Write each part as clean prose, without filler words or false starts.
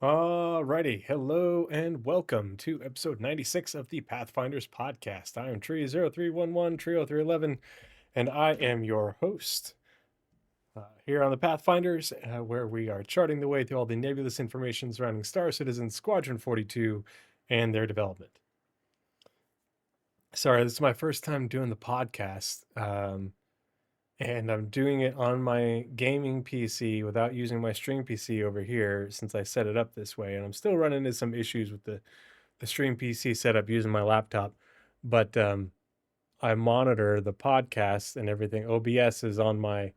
Alrighty, hello and welcome to episode 96 of the Pathfinders podcast. I am Tree0311, Trio311, and I am your host here on the Pathfinders, where we are charting the way through all the nebulous information surrounding Star Citizen, Squadron 42, and their development. Sorry, this is my first time doing the podcast, and I'm doing it on my gaming PC without using my stream PC over here since I set it up this way, and I'm still running into some issues with the stream PC setup using my laptop, but I monitor the podcast and everything. OBS is on my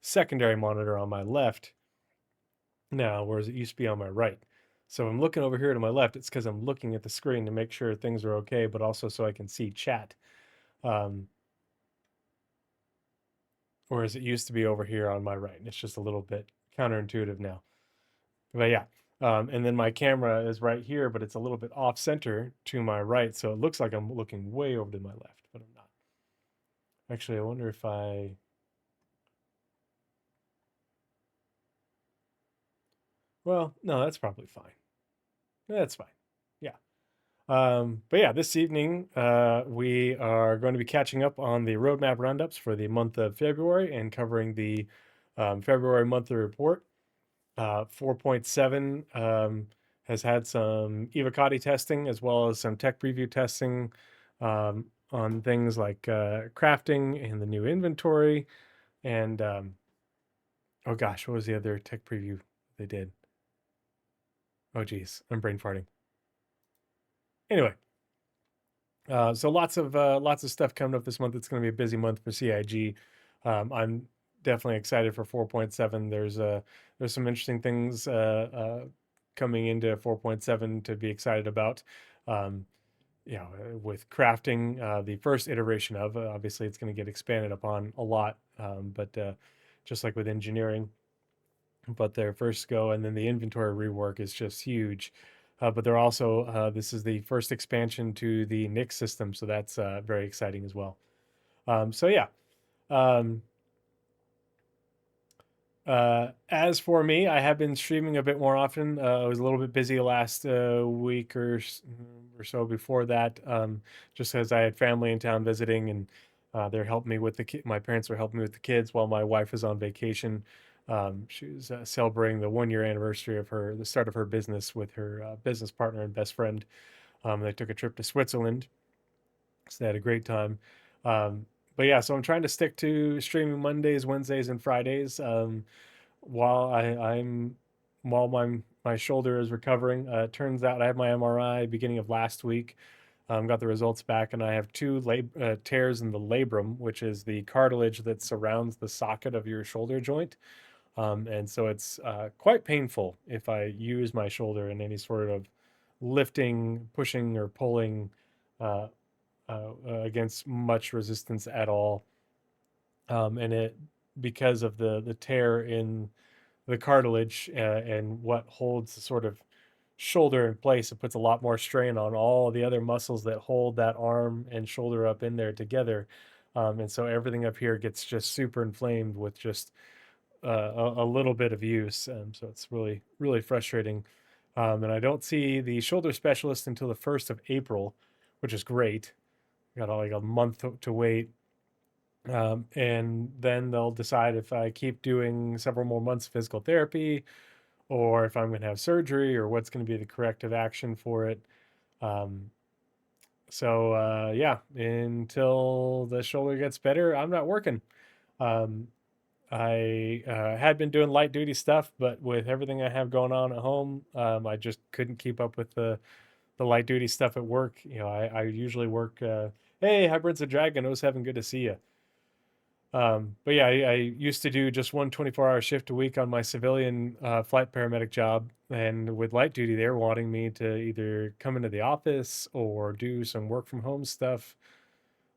secondary monitor on my left now, whereas it used to be on my right. So I'm looking over here to my left. It's because I'm looking at the screen to make sure things are okay, but also so I can see chat. Um, whereas it used to be over here on my right. And it's just a little bit counterintuitive now. But yeah. And then my camera is right here, but it's a little bit off center to my right. So it looks like I'm looking way over to my left, but I'm not. Actually, I wonder if well, no, that's probably fine. That's fine. Yeah. But yeah, this evening we are going to be catching up on the Roadmap Roundups for the month of February and covering the February monthly report. 4.7 has had some Evocati testing as well as some tech preview testing on things like crafting and the new inventory. And oh gosh, what was the other tech preview they did? Oh geez, I'm brain farting. Anyway, so lots of stuff coming up this month. It's going to be a busy month for CIG. I'm definitely excited for 4.7. There's some interesting things coming into 4.7 to be excited about. Um, with crafting, the first iteration of obviously it's going to get expanded upon a lot, but just like with engineering, but their first go and then the inventory rework is just huge. But they're also this is the first expansion to the Nix system, so that's very exciting as well. So yeah. Um, as for me, I have been streaming a bit more often. I was a little bit busy last week or so before that, just as I had family in town visiting, and they're helping me with my parents were helping me with the kids while my wife was on vacation. She was celebrating the 1 year anniversary of the start of her business with her business partner and best friend. They took a trip to Switzerland, so they had a great time. Um, but yeah, so I'm trying to stick to streaming Mondays, Wednesdays, and Fridays. While I'm while my shoulder is recovering. It turns out I had my MRI beginning of last week. Got the results back, and I have two tears in the labrum, which is the cartilage that surrounds the socket of your shoulder joint. And so it's quite painful if I use my shoulder in any sort of lifting, pushing, or pulling uh, against much resistance at all. And it because of the tear in the cartilage and what holds the sort of shoulder in place, it puts a lot more strain on all the other muscles that hold that arm and shoulder up in there together. And so everything up here gets just super inflamed with just a little bit of use. So it's really, really frustrating. And I don't see the shoulder specialist until the 1st of April, which is great. Got like a month to wait. And then they'll decide if I keep doing several more months of physical therapy or if I'm going to have surgery or what's going to be the corrective action for it. Um, yeah, until the shoulder gets better, I'm not working. Um, I had been doing light duty stuff, but with everything I have going on at home, I just couldn't keep up with the light duty stuff at work. I usually work. Hey, Hybrids of Dragon, it was having good to see you. But yeah, I used to do just one 24-hour shift a week on my civilian flight paramedic job. And with light duty, they're wanting me to either come into the office or do some work from home stuff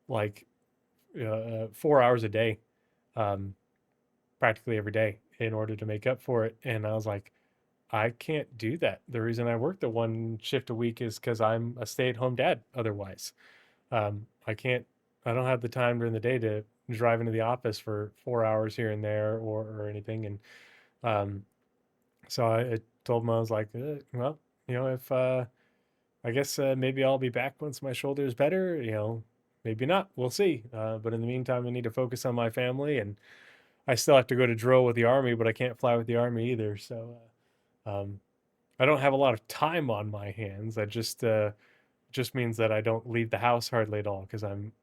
like 4 hours a day, um, practically every day in order to make up for it. And I was like, I can't do that. The reason I work the one shift a week is because I'm a stay-at-home dad otherwise. I can't, I don't have the time during the day to drive into the office for 4 hours here and there or anything. And um, so it told him I was like, well, if I guess maybe I'll be back once my shoulder is better. Maybe not. We'll see. But in the meantime, I need to focus on my family, and I still have to go to drill with the army, but I can't fly with the army either. So I don't have a lot of time on my hands. That just means that I don't leave the house hardly at all because I'm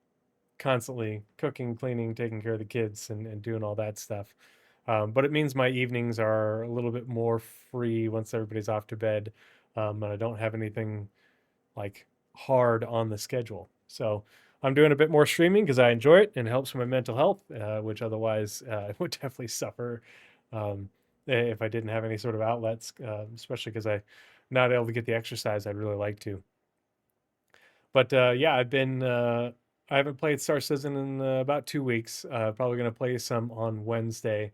constantly cooking, cleaning, taking care of the kids, and doing all that stuff. But it means my evenings are a little bit more free once everybody's off to bed, and I don't have anything like hard on the schedule. So I'm doing a bit more streaming because I enjoy it and it helps my mental health, which otherwise would definitely suffer if I didn't have any sort of outlets, especially because I'm not able to get the exercise I'd really like to. But yeah, I haven't played Star Citizen in about 2 weeks. Probably going to play some on Wednesday.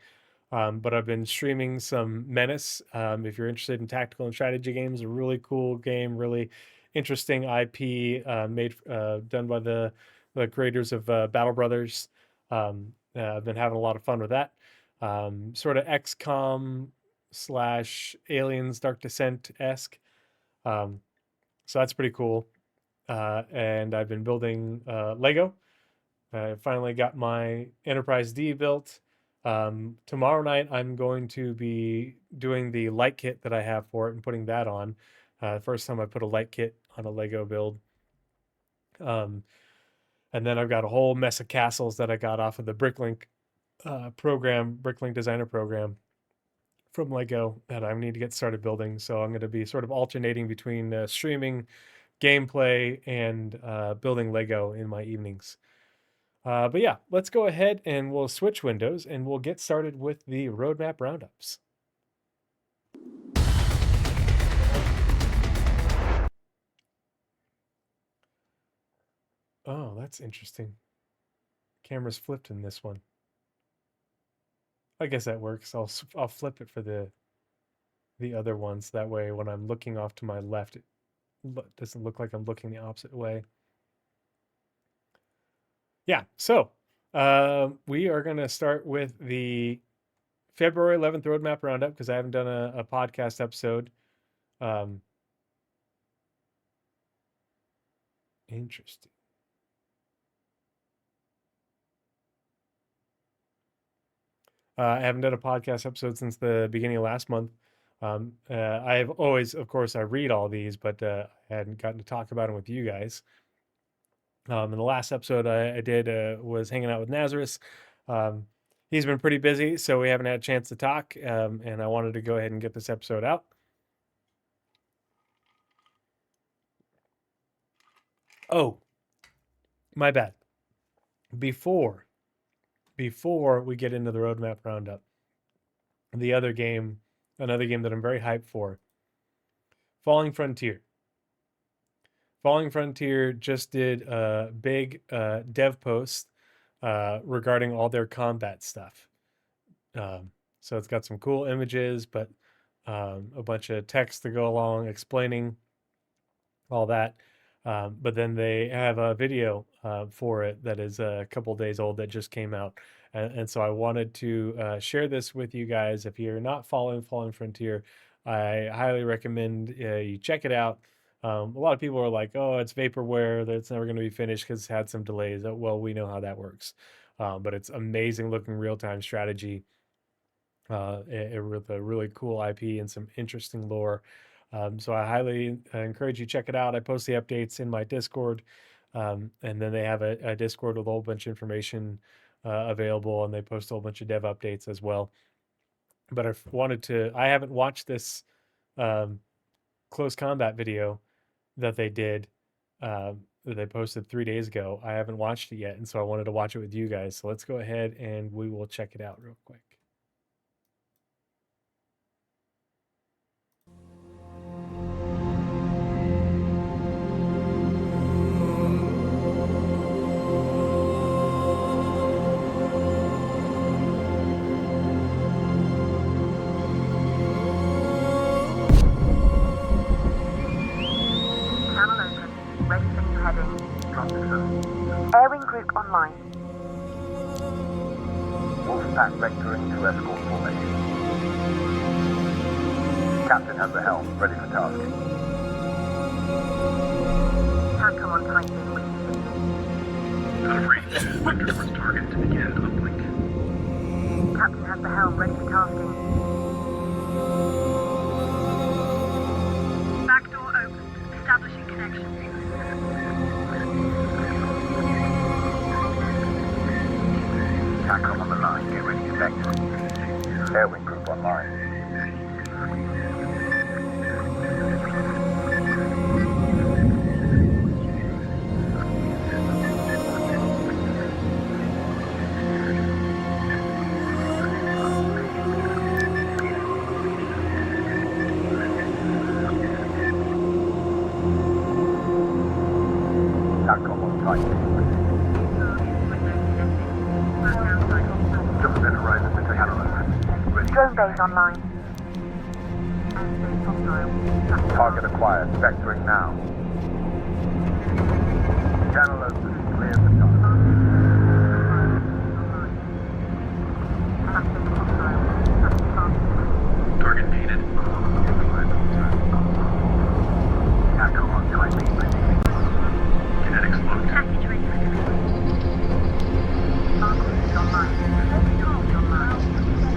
But I've been streaming some Menace. If you're interested in tactical and strategy games, a really cool game, really interesting IP done by the creators of Battle Brothers. I've been having a lot of fun with that. Sort of XCOM slash Aliens Dark Descent esque. So that's pretty cool. And I've been building Lego. I finally got my Enterprise D built. Tomorrow night, I'm going to be doing the light kit that I have for it and putting that on. First time I put a light kit on a Lego build. And then I've got a whole mess of castles that I got off of the Bricklink Bricklink Designer program from Lego that I need to get started building. So I'm going to be sort of alternating between streaming, gameplay, and building Lego in my evenings. But yeah, let's go ahead and we'll switch windows and we'll get started with the Roadmap Roundups. Oh, that's interesting. Camera's flipped in this one. I guess that works. I'll flip it for the other ones. That way, when I'm looking off to my left, it doesn't look like I'm looking the opposite way. Yeah, so we are going to start with the February 11th Roadmap Roundup because I haven't done a podcast episode. Interesting. I haven't done a podcast episode since the beginning of last month. I have always, of course, I read all these, but I hadn't gotten to talk about them with you guys. And the last episode I did was hanging out with Nazareth. He's been pretty busy, so we haven't had a chance to talk, and I wanted to go ahead and get this episode out. Oh, my bad. Before we get into the Roadmap Roundup, another game that I'm very hyped for, Falling Frontier. Falling Frontier just did a big dev post regarding all their combat stuff. So it's got some cool images, but a bunch of text to go along explaining all that. But then they have a video for it that is a couple days old that just came out. And so I wanted to share this with you guys. If you're not following Falling Frontier, I highly recommend you check it out. A lot of people are like, oh, it's vaporware, that's never going to be finished because it's had some delays. Well, we know how that works. But it's amazing looking real-time strategy with a really cool IP and some interesting lore. So I highly encourage you to check it out. I post the updates in my Discord, and then they have a Discord with a whole bunch of information available, and they post a whole bunch of dev updates as well. But I haven't watched this close combat video that they did that they posted 3 days ago. I haven't watched it yet, and so I wanted to watch it with you guys. So let's go ahead and we will check it out real quick. Airing group online. Wolfpack vectoring to escort formation. Captain has the helm, ready for task. Tanker on Titan. Free. Wait towards target to begin uplink. Captain has the helm, ready for tasking. Back door open. Establishing connection. TACOM on the line, get ready to vector. Airwing group online. TACOM on Titan. Just then horizon with the channel open. Ready. Drone base online. Target acquired, vectoring now. Channel open, clear for task. Target painted. TACOM on Titan. Kinetics locked. Package ready for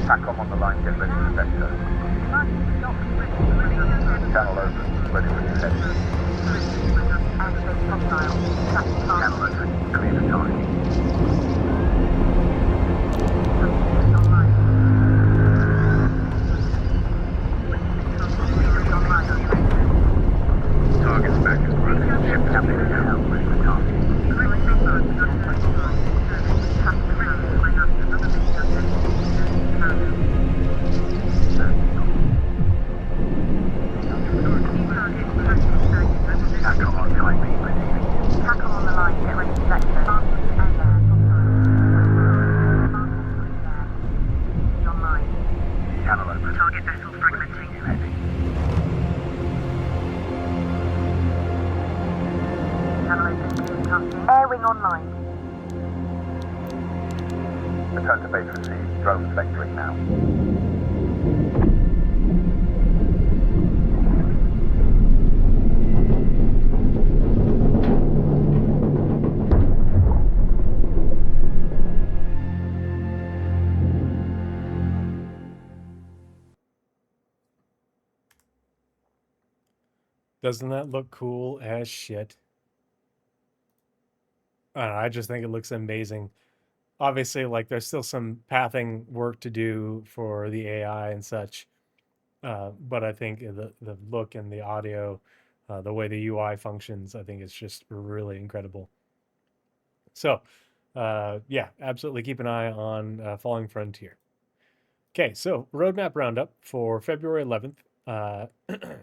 TACOM on the line, get ready for vector. Channel open, ready for descent. Channel open, clear for task. Target's back in front. Ship captain has the helm, ready for task. TACOM on Titan, ready. Tackle on the line, get ready to vector. Online. Channel open. Target vessel fragmenting. Heavy. Channel open, tasking. Airwing online. Return to base received. Drones vectoring now. Doesn't that look cool as shit? I don't know, I just think it looks amazing. Obviously, like there's still some pathing work to do for the AI and such, but I think the look and the audio, the way the UI functions, I think it's just really incredible. So, yeah, absolutely keep an eye on Falling Frontier. Okay, so Roadmap Roundup for February 11th.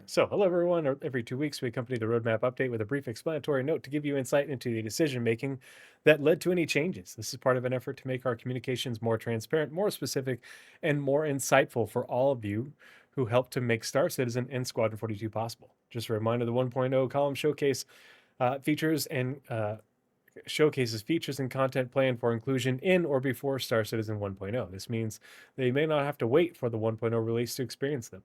So, hello everyone. Every 2 weeks, we accompany the Roadmap update with a brief explanatory note to give you insight into the decision making that led to any changes. This is part of an effort to make our communications more transparent, more specific, and more insightful for all of you who helped to make Star Citizen and Squadron 42 possible. Just a reminder, the 1.0 column showcase features and showcases features and content planned for inclusion in or before Star Citizen 1.0. This means that you may not have to wait for the 1.0 release to experience them.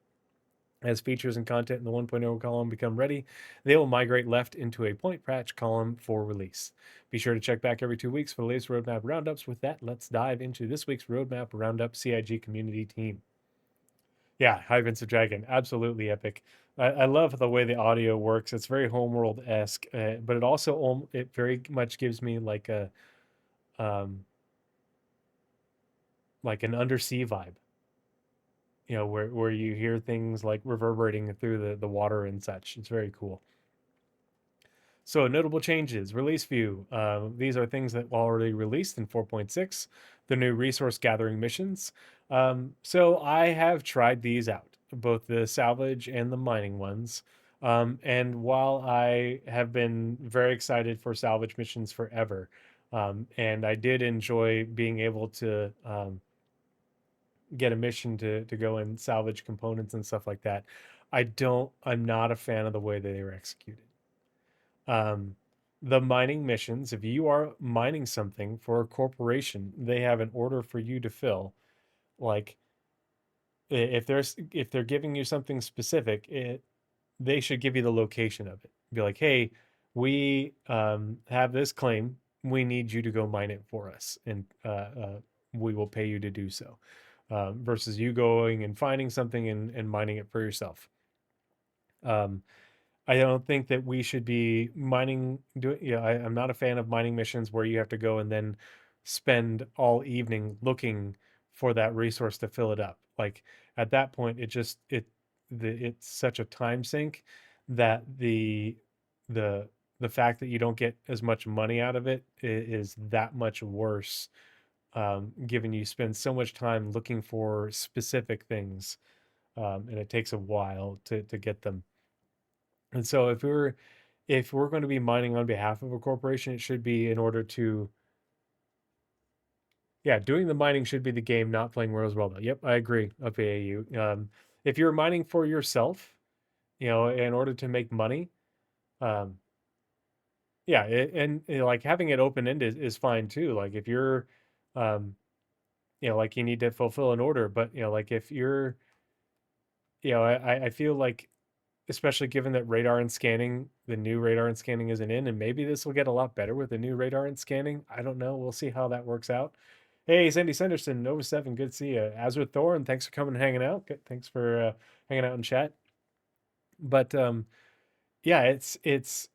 As features and content in the 1.0 column become ready, they will migrate left into a point patch column for release. Be sure to check back every 2 weeks for the latest Roadmap Roundups. With that, let's dive into this week's Roadmap Roundup CIG community team. Yeah, High Vince of Dragon, absolutely epic. I love the way the audio works. It's very Homeworld-esque, but it also it very much gives me like a like an undersea vibe. You know, where you hear things like reverberating through the water and such. It's very cool. So notable changes, release view. These are things that were already released in 4.6, the new resource gathering missions. So I have tried these out, both the salvage and the mining ones. And while I have been very excited for salvage missions forever, and I did enjoy being able to get a mission to go and salvage components and stuff like that, I'm not a fan of the way that they were executed. The mining missions, if you are mining something for a corporation, they have an order for you to fill. Like, if they're giving you something specific, they should give you the location of it. Be like, hey, we have this claim. We need you to go mine it for us, and we will pay you to do so. Versus you going and finding something and mining it for yourself. Um, I don't think that we should be mining. I'm not a fan of mining missions where you have to go and then spend all evening looking for that resource to fill it up. Like at that point, it's such a time sink that the the fact that you don't get as much money out of it is that much worse. Given you spend so much time looking for specific things, and it takes a while to get them. And so if we're going to be mining on behalf of a corporation, it should be in order to, yeah, doing the mining should be the game, not playing Roosevelt. Yep, I agree. UpAU. If you're mining for yourself, in order to make money, um, yeah, like having it open ended is fine too. Like if you're, um, like you need to fulfill an order, but like if you're, I feel like especially given that radar and scanning, the new radar and scanning isn't in, and maybe this will get a lot better with the new radar and scanning. I don't know. We'll see how that works out. Hey, Sandy Sanderson, Nova 7, good to see you. As with Thor, and thanks for coming and hanging out. Thanks for hanging out in chat. But yeah, it's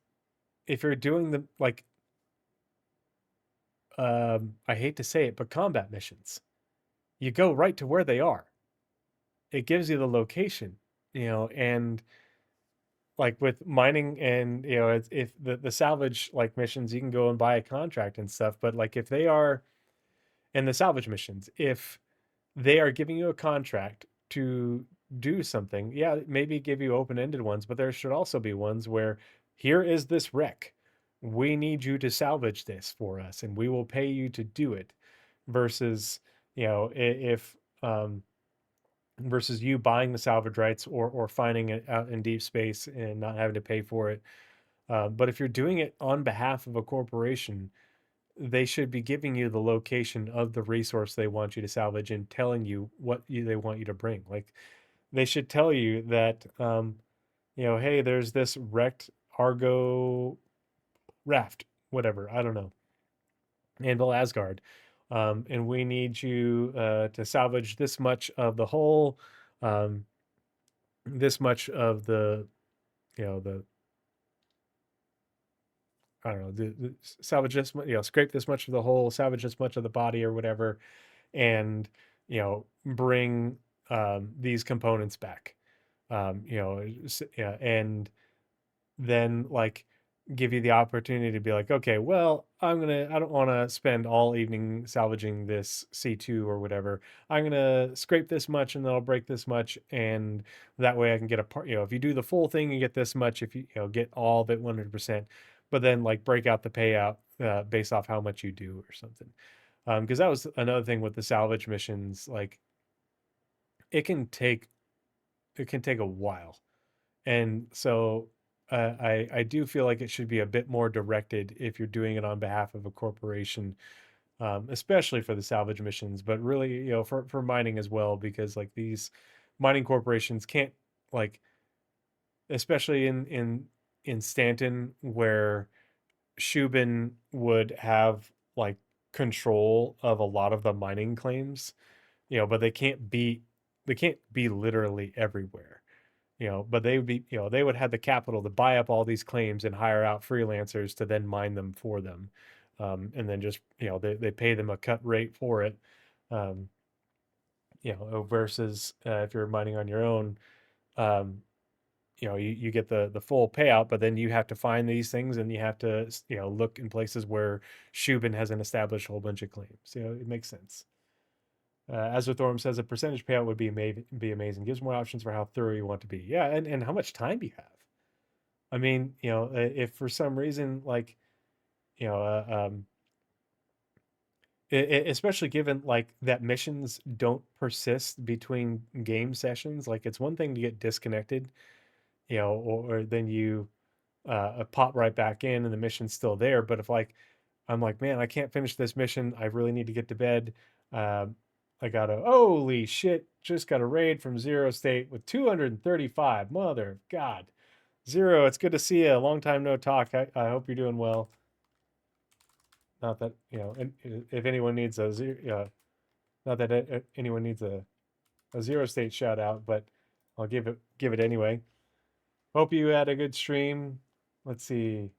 if you're doing the like, I hate to say it, but combat missions, you go right to where they are. It gives you the location, and like with mining and if the salvage like missions, you can go and buy a contract and stuff, but like if they are in the salvage missions, if they are giving you a contract to do something, yeah, maybe give you open-ended ones, but there should also be ones where here is this wreck, we need you to salvage this for us and we will pay you to do it, versus if versus you buying the salvage rights or finding it out in deep space and not having to pay for it. But if you're doing it on behalf of a corporation, they should be giving you the location of the resource they want you to salvage and telling you what they want you to bring. Like they should tell you that, hey, there's this wrecked Argo raft, whatever. I don't know. Anvil Asgard. And we need you to salvage this much of the hull, um, this much of the, the I don't know, the salvage this, scrape this much of the hull, salvage this much of the body or whatever, and bring these components back. Yeah, and then like give you the opportunity to be like, okay, well, I don't want to spend all evening salvaging this C2 or whatever. I'm gonna scrape this much and then I'll break this much, and that way I can get a part. If you do the full thing, you get this much. If you get all of it 100%, but then like break out the payout based off how much you do or something. Because that was another thing with the salvage missions. Like it can take a while, and so I do feel like it should be a bit more directed if you're doing it on behalf of a corporation, especially for the salvage missions, but really, for mining as well, because like these mining corporations can't, like, especially in Stanton, where Shubin would have like control of a lot of the mining claims, but they can't be literally everywhere, but they would be, they would have the capital to buy up all these claims and hire out freelancers to then mine them for them. And then just, they pay them a cut rate for it. Um, versus if you're mining on your own, um, you get the full payout, but then you have to find these things and you have to, look in places where Shubin hasn't established a whole bunch of claims. It makes sense. Azure Thorm says a percentage payout would be amazing. Gives more options for how thorough you want to be. Yeah, and how much time you have. I mean, if for some reason, like, you know, especially given like that missions don't persist between game sessions. Like it's one thing to get disconnected, or then you pop right back in and the mission's still there. But if like I'm like, man, I can't finish this mission. I really need to get to bed. I gotta, holy shit. just got a raid from Zero State with 235. Mother of God. Zero, it's good to see you. Long time no talk. I hope you're doing well. Not that, if anyone needs a zero, not that anyone needs a Zero State shout out, but I'll give it anyway. Hope you had a good stream. Let's see.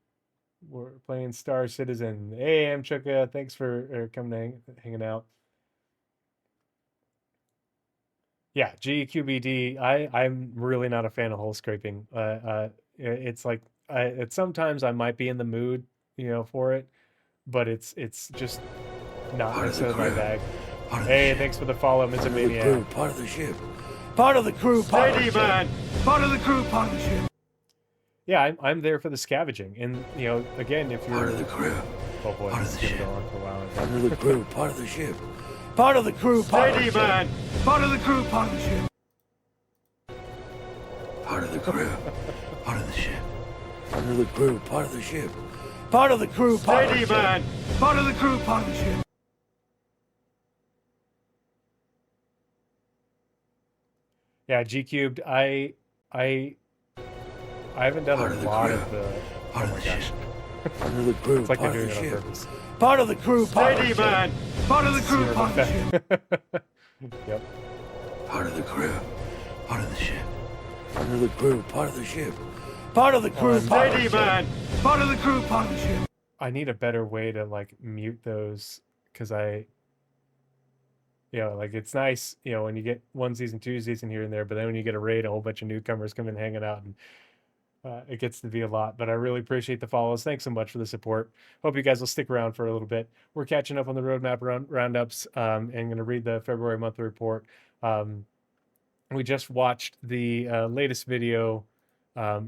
We're playing Star Citizen. Hey, Amchuka, thanks for coming hanging out. Yeah, GQBD. I'm really not a fan of hole scraping. It's like it's sometimes I might be in the mood, for it, but it's just not necessarily my bag. Hey, thanks for the follow, Mr. Maniac. Part of the ship. Part of the crew. Part of the man. Part of the crew. Part of the ship. Yeah, I'm there for the scavenging, and again, if you're Part of the crew. Oh boy, Part this of is the gonna ship. go on for a while. Part of the crew. Part of the ship. Part of the crew. Part of the ship. man. Part of the crew. Part of the ship. Part of the crew. Part of the ship. Part of the crew. Part of the ship. Part of the crew. Part of the man. Part of the crew. Part of the ship. Yeah, G cubed. I haven't done Part a of the lot crew. of the. Part Oh of my the gosh, ship. Part of the crew. it's like they're Part of doing the it on ship. purpose. Part of the crew. Part of the ship. man. Part of the crew. Part of the ship. Yep. Part of the crew. Part of the ship. Part of the crew. Part of the ship. Part of the crew. Part of the ship. Part of the crew. Part of the ship. I need a better way to like mute those because like it's nice, when you get one season, two season here and there, but then when you get a raid, a whole bunch of newcomers come in hanging out, and it gets to be a lot. But I really appreciate the follows. Thanks so much for the support. Hope you guys will stick around for a little bit. We're catching up on the roadmap roundups, and going to read the February monthly report. We just watched the latest video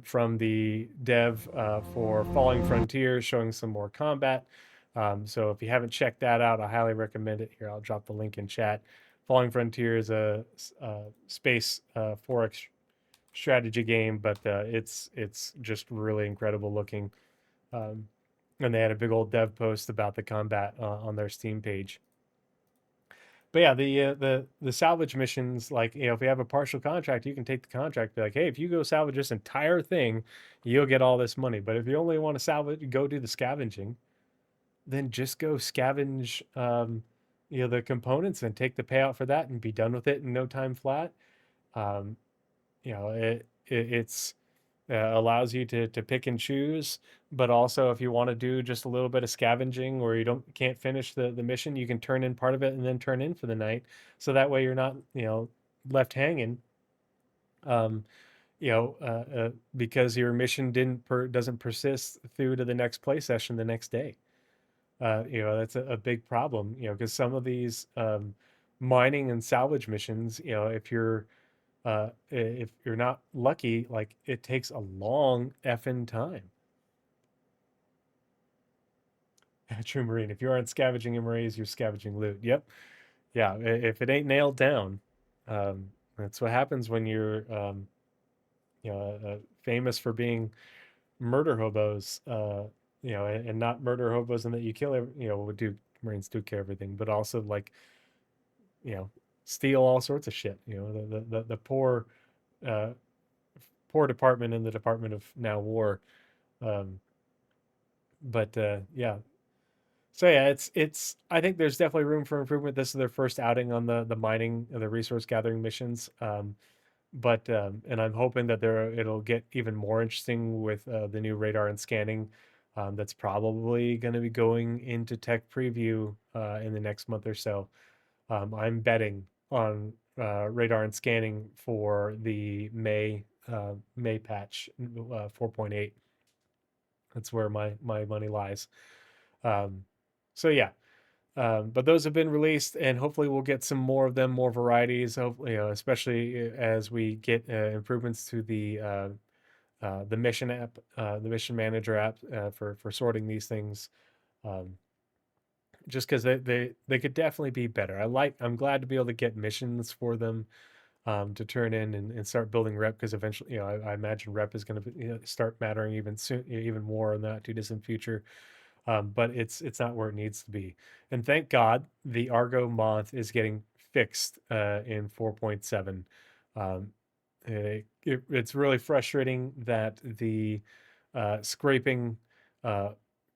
from the dev for Falling Frontiers, showing some more combat. So if you haven't checked that out, I highly recommend it. Here, I'll drop the link in chat. Falling Frontier is a space 4X strategy game, but it's just really incredible looking. And they had a big old dev post about the combat on their Steam page. But yeah, the salvage missions, like, if you have a partial contract, you can take the contract, be like, hey, if you go salvage this entire thing, you'll get all this money. But if you only want to salvage, go do the scavenging, then just go scavenge the components and take the payout for that and be done with it in no time flat. It's allows you to pick and choose, but also if you want to do just a little bit of scavenging, or you can't finish the mission, you can turn in part of it and then turn in for the night, so that way you're not left hanging, because your mission doesn't persist through to the next play session the next day. That's a big problem, because some of these mining and salvage missions, if you're not lucky, like, it takes a long effing time. True Marine, if you aren't scavenging MRAs, you're scavenging loot. Yep. Yeah, if it ain't nailed down, that's what happens when you're famous for being murder hobos, and not murder hobos, and that you kill Marines do kill everything, but also, like, steal all sorts of shit. The poor department in the Department of Now War. Yeah. So yeah, it's I think there's definitely room for improvement. This is their first outing on the mining, the resource gathering missions. And I'm hoping that it'll get even more interesting with the new radar and scanning. That's probably going to be going into tech preview in the next month or so. I'm betting on radar and scanning for the May patch 4.8. That's where my money lies. So yeah, but those have been released, and hopefully we'll get some more of them, more varieties. Hopefully, especially as we get improvements to the mission app, the mission manager app for sorting these things. Just because they could definitely be better. I'm glad to be able to get missions for them to turn in and start building rep, because eventually, I imagine rep is going to start mattering even soon, even more in the not too distant future. But it's not where it needs to be. And thank God the Argo Moth is getting fixed in 4.7. It's really frustrating that the scraping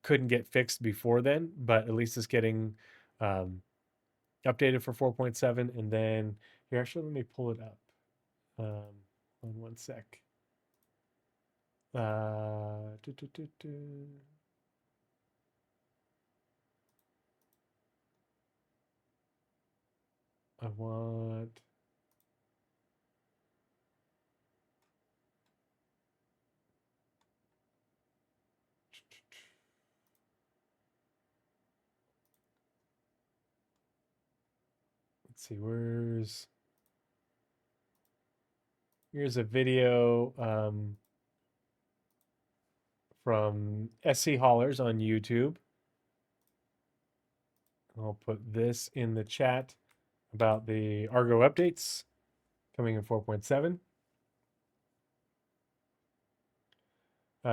couldn't get fixed before then, but at least it's getting updated for 4.7. And then here, actually, let me pull it up. On one sec. Do, do, do, do. I want. Let's see, here's a video from SC Haulers on YouTube. I'll put this in the chat about the Argo updates coming in 4.7.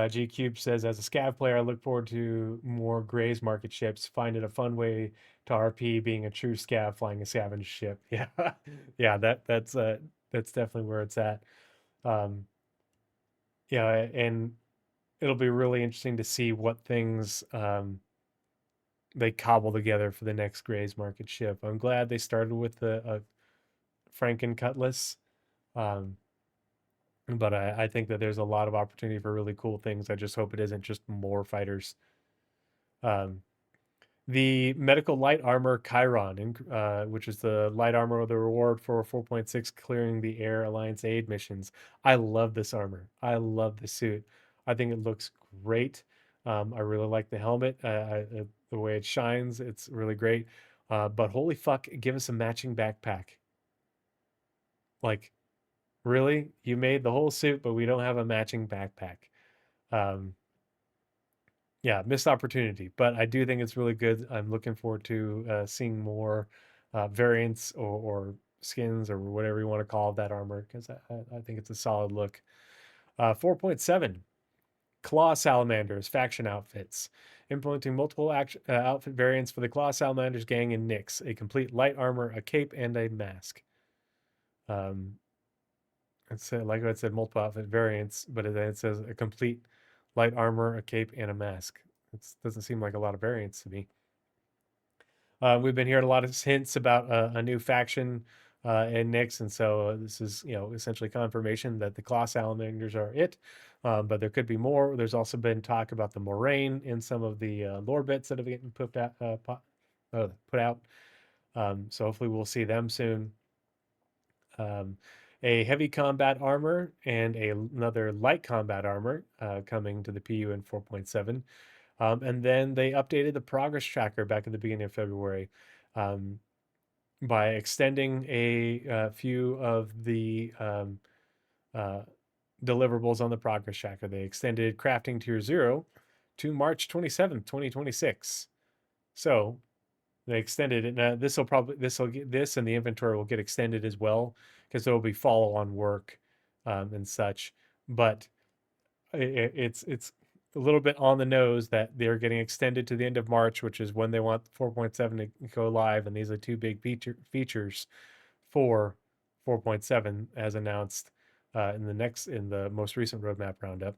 G Cube says, as a scav player, I look forward to more Grays market ships. Find it a fun way to RP being a true scav flying a scavenger ship. Yeah, yeah, that's definitely where it's at. Yeah, and it'll be really interesting to see what things they cobble together for the next Grays market ship. I'm glad they started with the Franken Cutlass. But I think that there's a lot of opportunity for really cool things. I just hope it isn't just more fighters. The medical light armor Chiron, which is the light armor with the reward for 4.6 clearing the air alliance aid missions. I love this armor. I love the suit. I think it looks great. I really like the helmet. The way it shines, it's really great. But holy fuck, give us a matching backpack. Like, really? You made the whole suit, but we don't have a matching backpack. Yeah, missed opportunity, but I do think it's really good. I'm looking forward to seeing more variants or skins or whatever you want to call that armor, because I think it's a solid look. 4.7, Claw Salamanders faction outfits. Implementing multiple outfit variants for the Claw Salamanders gang and Nyx. A complete light armor, a cape, and a mask. It's like I said, multiple outfit variants, but then it says a complete light armor, a cape, and a mask. It doesn't seem like a lot of variants to me. We've been hearing a lot of hints about a new faction in Nyx, and so this is, essentially confirmation that the Claw Salamanders are it. But there could be more. There's also been talk about the Moraine in some of the lore bits that have been put out. So hopefully we'll see them soon. A heavy combat armor and another light combat armor coming to the PU in 4.7. And then they updated the progress tracker back at the beginning of February by extending a few of the deliverables on the progress tracker. They extended crafting tier 0 to March 27th, 2026. So they extended it. Now this and the inventory will get extended as well, because there will be follow-on work and such. But it's a little bit on the nose that they're getting extended to the end of March, which is when they want 4.7 to go live. And these are two big features for 4.7 as announced in the most recent roadmap roundup.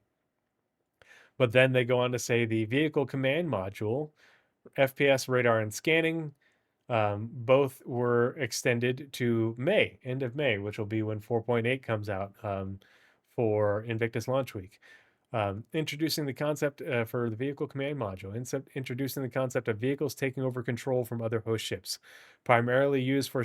But then they go on to say the vehicle command module, FPS, radar, and scanning, both were extended to end of May, which will be when 4.8 comes out for Invictus launch week. Introducing the concept for the vehicle command module, introducing the concept of vehicles taking over control from other host ships, primarily used for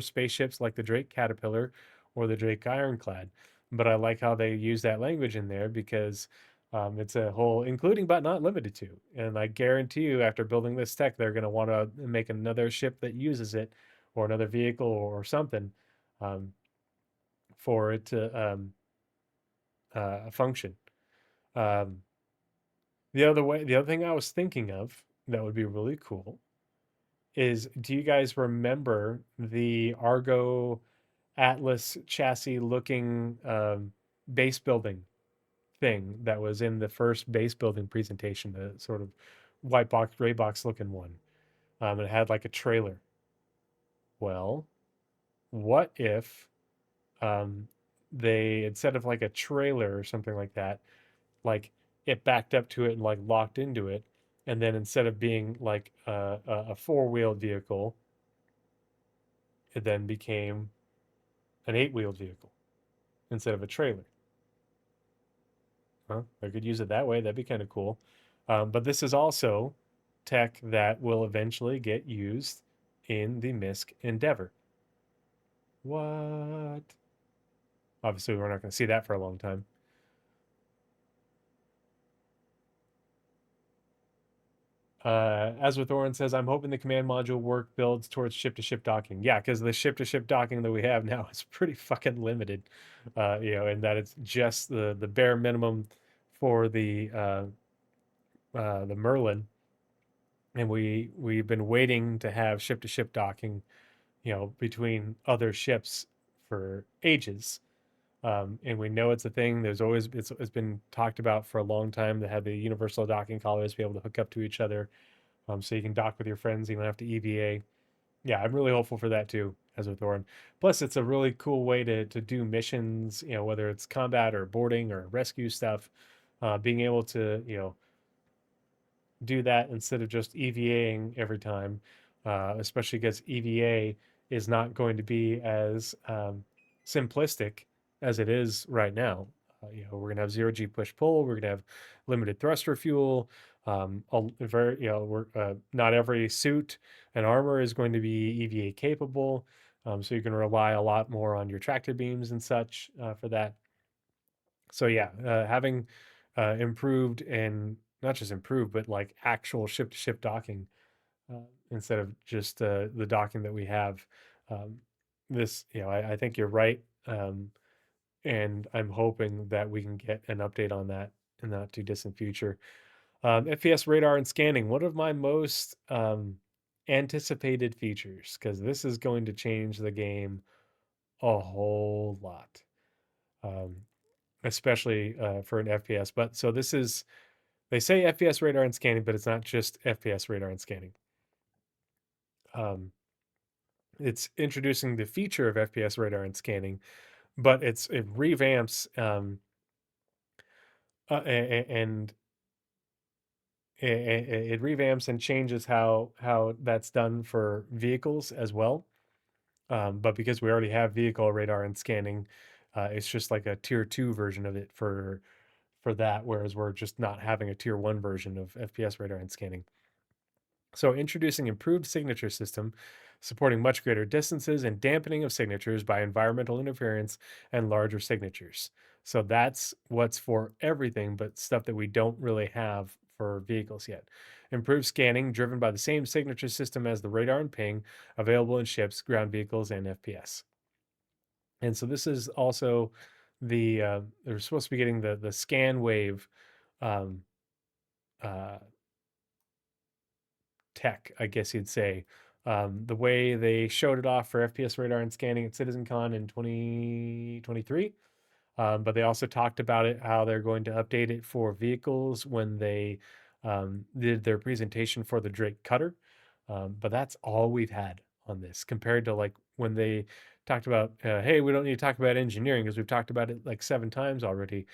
spaceships like the Drake Caterpillar or the Drake Ironclad. But I like how they use that language in there, because it's a whole including but not limited to. And I guarantee you, after building this tech, they're going to want to make another ship that uses it, or another vehicle or something, for it to function. The other thing I was thinking of that would be really cool is, do you guys remember the Argo Atlas chassis looking base building thing that was in the first base building presentation, the sort of white box, gray box looking one? It had like a trailer. Well, what if um, they, instead of like a trailer or something like that, like it backed up to it and like locked into it, and then instead of being like a four-wheeled vehicle, it then became an eight-wheeled vehicle instead of a trailer. Well, I could use it that way. That'd be kind of cool. But this is also tech that will eventually get used in the MISC Endeavor. What? Obviously, we're not going to see that for a long time. As with Oren says, I'm hoping the command module work builds towards ship-to-ship docking. Yeah, because the ship-to-ship docking that we have now is pretty fucking limited. And that it's just the bare minimum for the Merlin, and we've been waiting to have ship-to-ship docking, between other ships for ages. And we know it's a thing. It's been talked about for a long time to have the universal docking collars be able to hook up to each other, so you can dock with your friends. You don't have to EVA. Yeah, I'm really hopeful for that too, as with Thorin. Plus, it's a really cool way to do missions. Whether it's combat or boarding or rescue stuff, being able to do that instead of just EVAing every time, especially because EVA is not going to be as simplistic as it is right now. We're going to have zero G push pull. We're going to have limited thruster fuel. Not every suit and armor is going to be EVA capable. So you can rely a lot more on your tractor beams and such for that. So yeah, having improved, and not just improved, but like actual ship-to-ship docking, instead of just the docking that we have. Um, I think you're right, and I'm hoping that we can get an update on that in the not too distant future. FPS radar and scanning, one of my most anticipated features, because this is going to change the game a whole lot. Um, Especially for an FPS. But so they say FPS radar and scanning, but it's not just FPS radar and scanning. It's introducing the feature of FPS radar and scanning, but it revamps and it revamps and changes how that's done for vehicles as well. But because we already have vehicle radar and scanning, it's just like a tier 2 version of it for that, whereas we're just not having a tier 1 version of FPS radar and scanning. So introducing improved signature system, supporting much greater distances and dampening of signatures by environmental interference and larger signatures. So that's what's for everything, but stuff that we don't really have for vehicles yet. Improved scanning driven by the same signature system as the radar and ping, available in ships, ground vehicles, and FPS. And so this is also they're supposed to be getting the scan wave um, uh, tech, I guess you'd say. The way they showed it off for FPS radar and scanning at CitizenCon in 2023. But they also talked about it, how they're going to update it for vehicles when they did their presentation for the Drake Cutter. But that's all we've had on this compared to like when they talked about, hey, we don't need to talk about engineering because we've talked about it like 7 times already.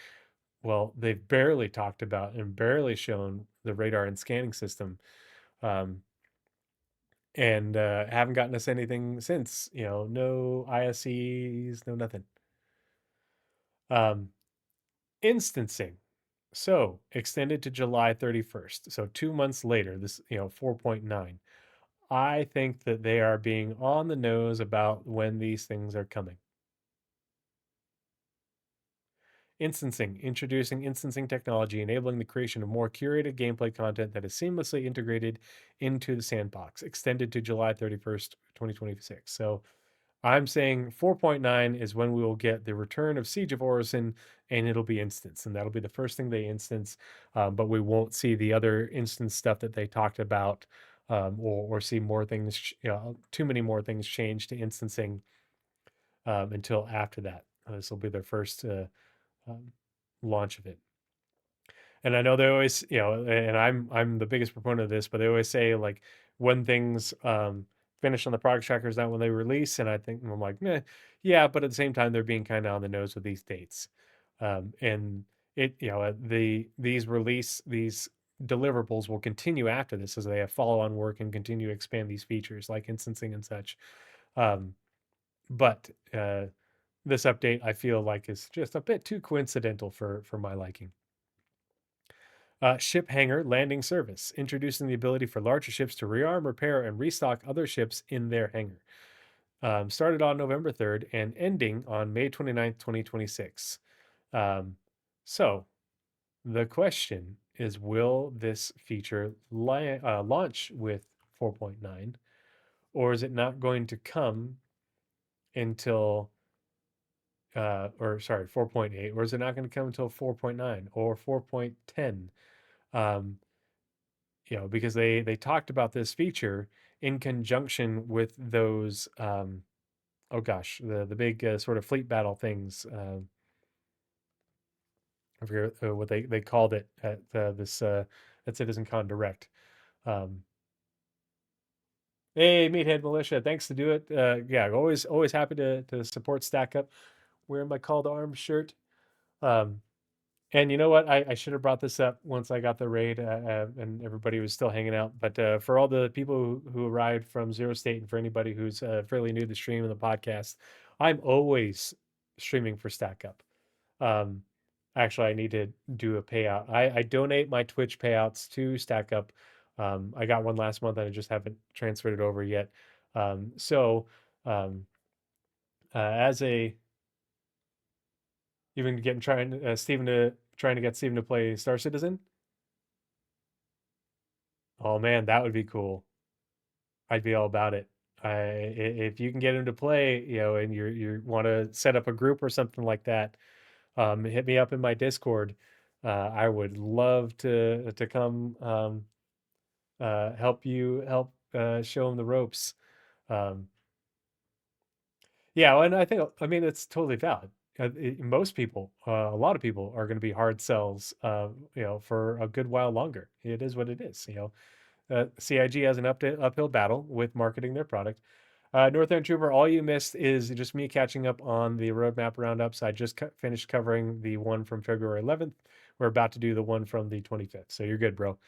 Well, they've barely talked about and barely shown the radar and scanning system. And haven't gotten us anything since. No ISCs, no nothing. Instancing, so extended to July 31st, so 2 months later. This 4.9. I think that they are being on the nose about when these things are coming. Instancing, introducing instancing technology, enabling the creation of more curated gameplay content that is seamlessly integrated into the sandbox, extended to July 31st, 2026. So I'm saying 4.9 is when we will get the return of Siege of Orison, and it'll be instance, and that'll be the first thing they instance. But we won't see the other instance stuff that they talked about, or see more things, too many more things change to instancing until after that. This will be their first launch of it. And I know they always, and I'm the biggest proponent of this, but they always say like when things finish on the progress tracker is not when they release. And I'm like, yeah, but at the same time, they're being kind of on the nose with these dates. And these deliverables will continue after this as they have follow-on work and continue to expand these features like instancing and such. But this update I feel like is just a bit too coincidental for my liking. Ship hangar landing service, introducing the ability for larger ships to rearm, repair, and restock other ships in their hangar. Started on November 3rd and ending on May 29th, 2026. So the question is, will this feature launch with 4.9, or is it not going to come until 4.8, or is it not going to come until 4.9 or 4.10? Because they talked about this feature in conjunction with those the big sort of fleet battle things. I forget what they called it at this at CitizenCon Direct. Um, Hey, Meathead Militia, thanks to do it. Yeah, always happy to support Stack Up. Wearing my Call to Arms shirt. Um, and you know what? I should have brought this up once I got the raid and everybody was still hanging out. But for all the people who arrived from Zero State and for anybody who's fairly new to the stream and the podcast, I'm always streaming for Stack Up. Actually, I need to do a payout. I donate my Twitch payouts to Stack Up. I got one last month and I just haven't transferred it over yet. So as a even getting trying to get Steven to play Star Citizen. Oh man, that would be cool. I'd be all about it. If you can get him to play, and you want to set up a group or something like that, hit me up in my Discord. I would love to come help show him the ropes. Yeah, and I mean it's totally valid. Most people, a lot of people, are going to be hard sells, for a good while longer. It is what it is. CIG has an uphill battle with marketing their product. Northern Trooper, all you missed is just me catching up on the Roadmap Roundups. I just finished covering the one from February 11th. We're about to do the one from the 25th. So you're good, bro.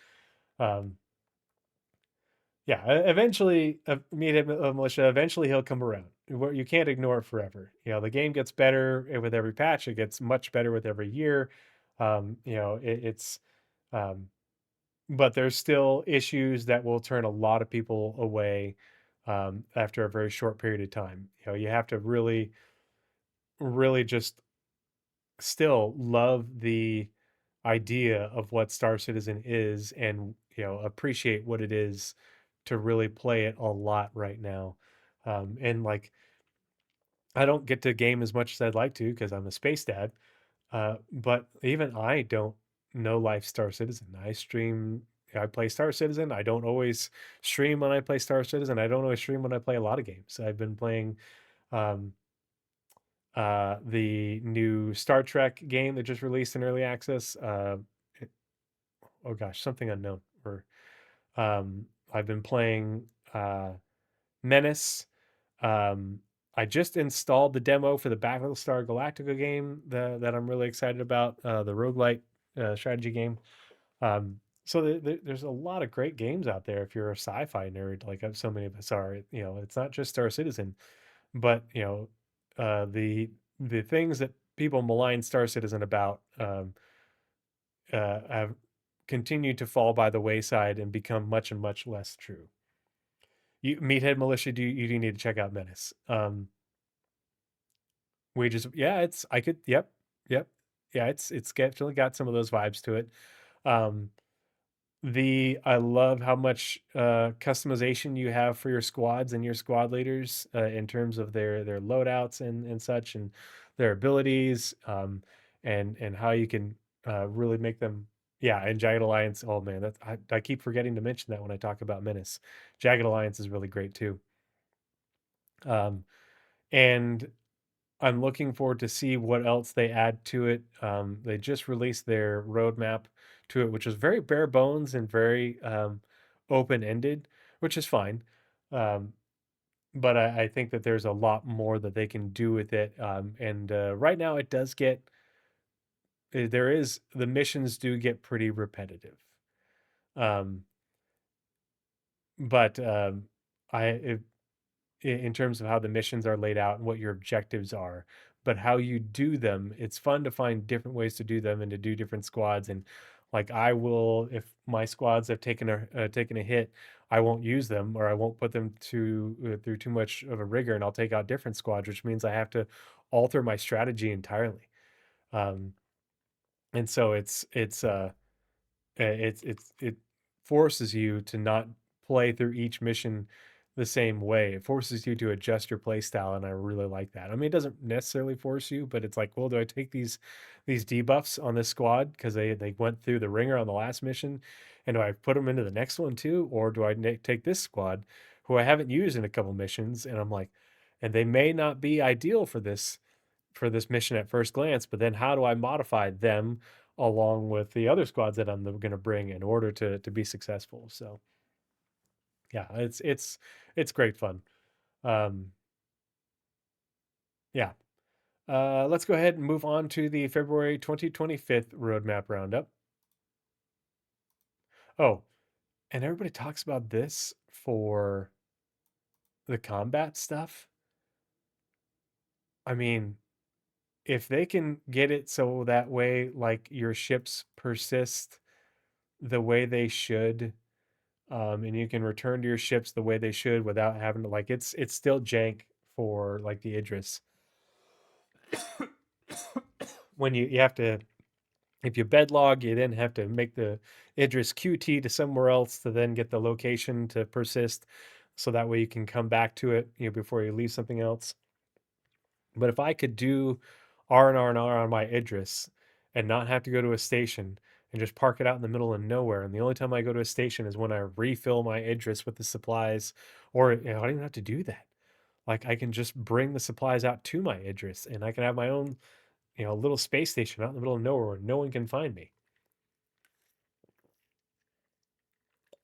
Yeah, eventually, Militia, eventually he'll come around. You can't ignore it forever. The game gets better with every patch. It gets much better with every year. It's but there's still issues that will turn a lot of people away after a very short period of time. You have to really, really just still love the idea of what Star Citizen is and appreciate what it is to really play it a lot right now. And like I don't get to game as much as I'd like to because I'm a space dad. But even I don't know life Star Citizen. I play Star Citizen. I don't always stream when I play Star Citizen. I don't always stream when I play a lot of games. I've been playing um, the new Star Trek game that just released in early access. Something unknown. Or I've been playing Menace. I just installed the demo for the Battlestar Galactica game that I'm really excited about, the roguelite strategy game. So there's a lot of great games out there if you're a sci-fi nerd, like so many of us are. It's not just Star Citizen, but the things that people malign Star Citizen about have continued to fall by the wayside and become much and much less true. Meathead Militia, you do need to check out Menace. Yep. Yeah, it's definitely got some of those vibes to it. I love how much customization you have for your squads and your squad leaders in terms of their loadouts and such, and their abilities, and how you can really make them. Yeah, and Jagged Alliance. Oh man, I keep forgetting to mention that when I talk about Menace. Jagged Alliance is really great too. And I'm looking forward to see what else they add to it. They just released their roadmap to it, which was very bare bones and very open ended, which is fine. Um, but I think that there's a lot more that they can do with it. And right now, it does get there is the missions do get pretty repetitive. Um, but I if, in terms of how the missions are laid out and what your objectives are, but how you do them, it's fun to find different ways to do them and to do different squads. And like I will, if my squads have taken a hit, I won't use them or I won't put them through too much of a rigor, and I'll take out different squads, which means I have to alter my strategy entirely. Um, and so it forces you to not play through each mission the same way. It forces you to adjust your play style, and I really like that. I mean, it doesn't necessarily force you, but it's like, well, do I take these debuffs on this squad because they went through the ringer on the last mission, and do I put them into the next one too, or do I take this squad who I haven't used in a couple missions, and I'm like, and they may not be ideal for this mission at first glance, but then how do I modify them along with the other squads that I'm going to bring in order to be successful? So yeah, it's great fun. Um, yeah. Let's go ahead and move on to the February 2025 Roadmap Roundup. Oh, and everybody talks about this for the combat stuff. I mean, if they can get it so that way, like your ships persist the way they should, and you can return to your ships the way they should without having to like it's still jank for like the Idris when you have to, if you bedlog, you then have to make the Idris QT to somewhere else to then get the location to persist, so that way you can come back to it, before you leave something else. But if I could do R&R on my Idris and not have to go to a station and just park it out in the middle of nowhere, and the only time I go to a station is when I refill my Idris with the supplies, or I don't even have to do that. Like I can just bring the supplies out to my Idris, and I can have my own, little space station out in the middle of nowhere where no one can find me,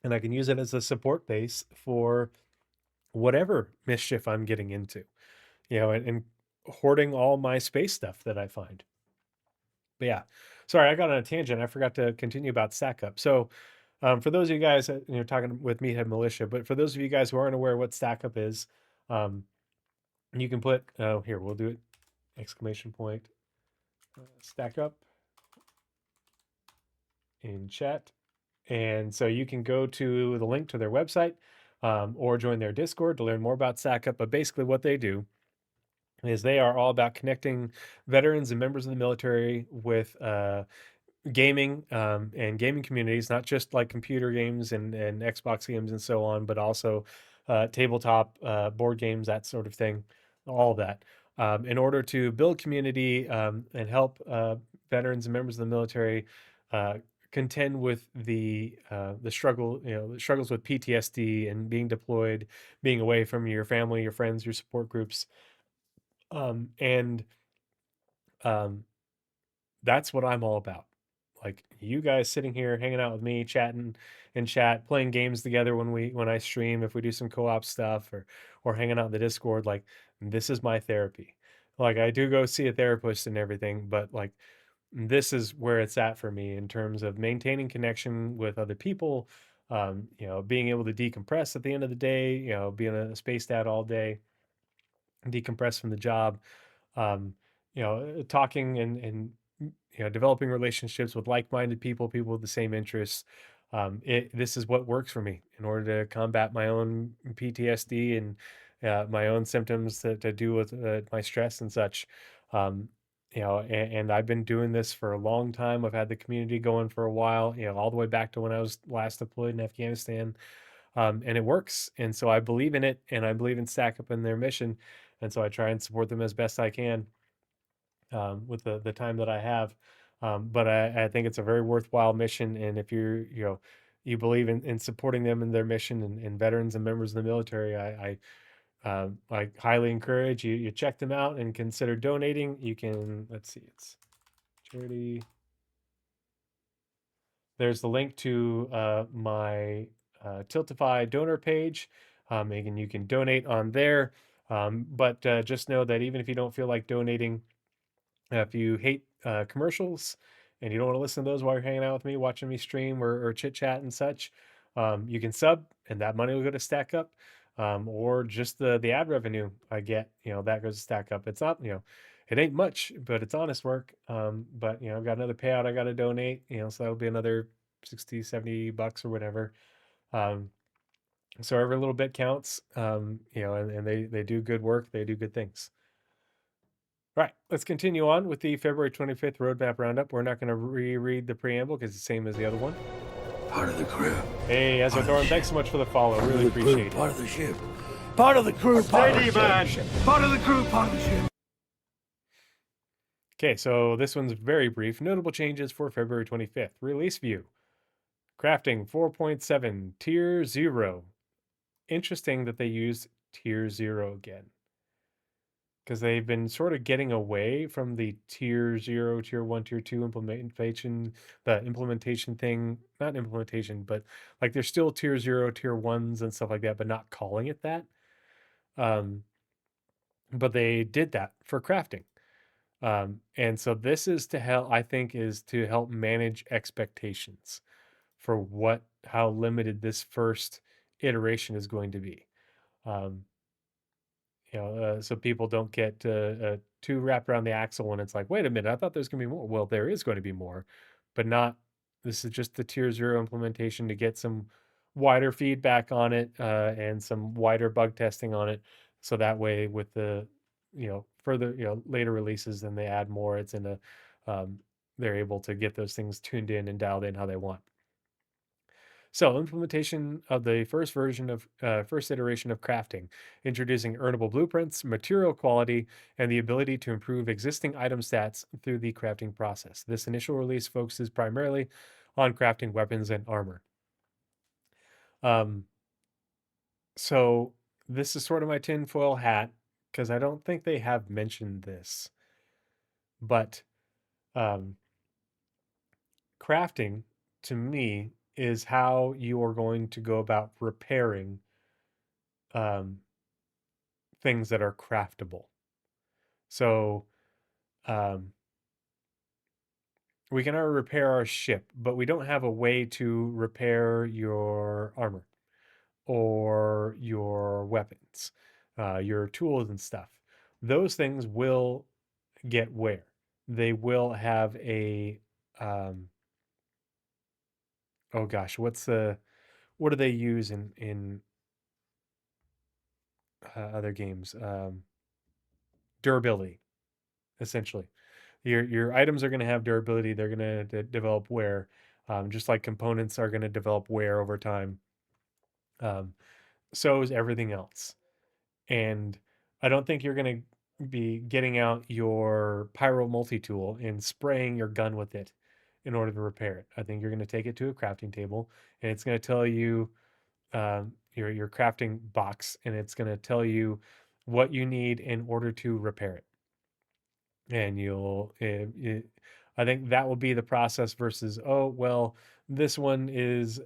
and I can use it as a support base for whatever mischief I'm getting into, and hoarding all my space stuff that I find. But yeah, sorry, I got on a tangent. I forgot to continue about Stack Up. So, for those of you guys, talking with Meathead Militia, but for those of you guys who aren't aware what Stack Up is, um, you can put, here, we'll do it, exclamation point, Stack Up in chat. And so you can go to the link to their website, or join their Discord to learn more about Stack Up. But basically, what they do is they are all about connecting veterans and members of the military with gaming, and gaming communities, not just like computer games and Xbox games and so on, but also tabletop board games, that sort of thing, all of that, in order to build community, and help veterans and members of the military uh, contend with the struggle, the struggles with PTSD and being deployed, being away from your family, your friends, your support groups, and um, that's what I'm all about. Like you guys sitting here hanging out with me, chatting in chat, playing games together when I stream, if we do some co-op stuff, or hanging out in the Discord, like this is my therapy. Like I do go see a therapist and everything, but like this is where it's at for me in terms of maintaining connection with other people, being able to decompress at the end of the day, being a spaced out all day, decompress from the job, talking and developing relationships with like-minded people, people with the same interests. This is what works for me in order to combat my own PTSD and my own symptoms to do with my stress and such. Um, and I've been doing this for a long time. I've had the community going for a while, all the way back to when I was last deployed in Afghanistan, and it works. And so I believe in it, and I believe in Stack Up and their mission, and so I try and support them as best I can, with the time that I have. But I think it's a very worthwhile mission, and if you believe in supporting them in their mission, and veterans and members of the military, I highly encourage you check them out and consider donating. You can, let's see, it's charity. There's the link to my Tiltify donor page, and you can donate on there. But just know that even if you don't feel like donating, if you hate commercials and you don't want to listen to those while you're hanging out with me, watching me stream or chit chat and such, you can sub, and that money will go to Stack Up, or just the ad revenue I get, that goes to Stack Up. It's not, it ain't much, but it's honest work. But I've got another payout I got to donate, so that'll be another 60, $70 or whatever. Um, so every little bit counts, and they do good work. They do good things. All right, let's continue on with the February 25th Roadmap Roundup. We're not going to reread the preamble because it's the same as the other one. Part of the crew. Hey, Ezra thanks so much for the follow. Really appreciate it. Part of the ship. Part of the crew. Part of the ship. Part of the crew. Part of the ship. Okay, so this one's very brief. Notable changes for February 25th. Release view. Crafting 4.7, Tier 0. Interesting that they used Tier 0 again, because they've been sort of getting away from the Tier 0, Tier 1, Tier 2 implementation, the implementation thing, not implementation, but like there's still Tier 0, Tier 1s and stuff like that, but not calling it that. But they did that for crafting. And so this is to help, I think, is to help manage expectations for how limited this first iteration is going to be. So people don't get too wrapped around the axle when it's like, wait a minute, I thought there's going to be more. Well, there is going to be more, but not. This is just the Tier 0 implementation to get some wider feedback on it, and some wider bug testing on it. So that way, with the further later releases, then they add more. It's in they're able to get those things tuned in and dialed in how they want. So, implementation of the first iteration of crafting, introducing earnable blueprints, material quality, and the ability to improve existing item stats through the crafting process. This initial release focuses primarily on crafting weapons and armor. So this is sort of my tinfoil hat, because I don't think they have mentioned this, but crafting to me is how you are going to go about repairing things that are craftable. So we can already repair our ship, but we don't have a way to repair your armor or your weapons, your tools and stuff. Those things will get wear. They will have a oh gosh, what do they use in other games? Durability, essentially. Your items are going to have durability. They're going to develop wear, just like components are going to develop wear over time. So is everything else. And I don't think you're going to be getting out your pyro multi-tool and spraying your gun with it in order to repair it. I think you're going to take it to a crafting table, and it's going to tell you your crafting box, and it's going to tell you what you need in order to repair it. And I think that will be the process versus, oh, well, this one has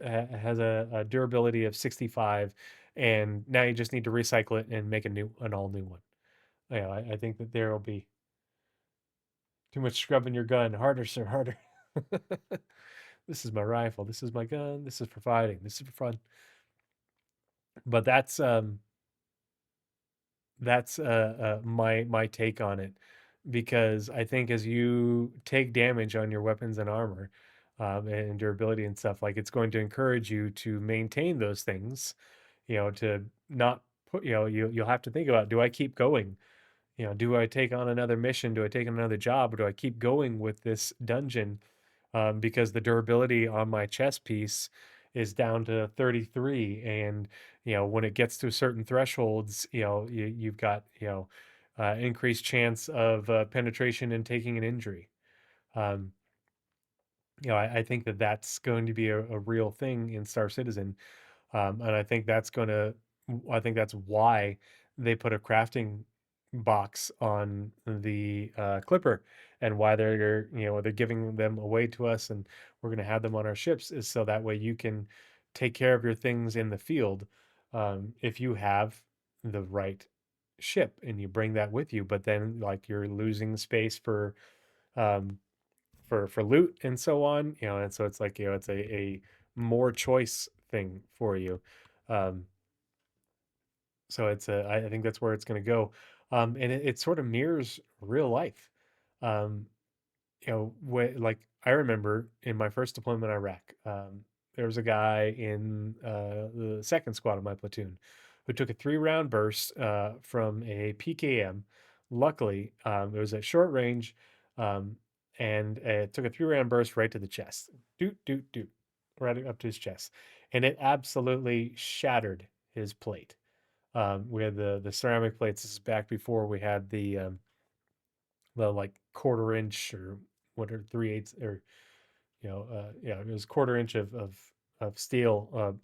a durability of 65, and now you just need to recycle it and make an all new one. I think that there will be too much scrubbing your gun. Harder, sir, harder. This is my rifle. This is my gun. This is for fighting. This is for fun. But that's my take on it, because I think as you take damage on your weapons and armor, and durability and stuff, like, it's going to encourage you to maintain those things, to not put, you'll have to think about, do I keep going? Do I take on another mission? Do I take on another job? Or do I keep going with this dungeon? Because the durability on my chest piece is down to 33, and when it gets to certain thresholds, you've got increased chance of penetration and taking an injury. I think that that's going to be a real thing in Star Citizen, and I think that's why they put a crafting box on the Clipper, and why they're giving them away to us, and we're going to have them on our ships, is so that way you can take care of your things in the field if you have the right ship and you bring that with you. But then like you're losing space um, for loot and so on, and so it's like it's a more choice thing for you. Um, so I think that's where it's going to go, and it sort of mirrors real life. Um, like I remember in my first deployment in Iraq, there was a guy in the second squad of my platoon who took a 3 round burst from a PKM. Luckily, it was at short range, um, and it took a 3 round burst right to the chest, doot doot doot, right up to his chest, and it absolutely shattered his plate. We had the ceramic plates. This is back before we had the like 1/4 inch or what are 3/8 or yeah, it was 1/4 inch of steel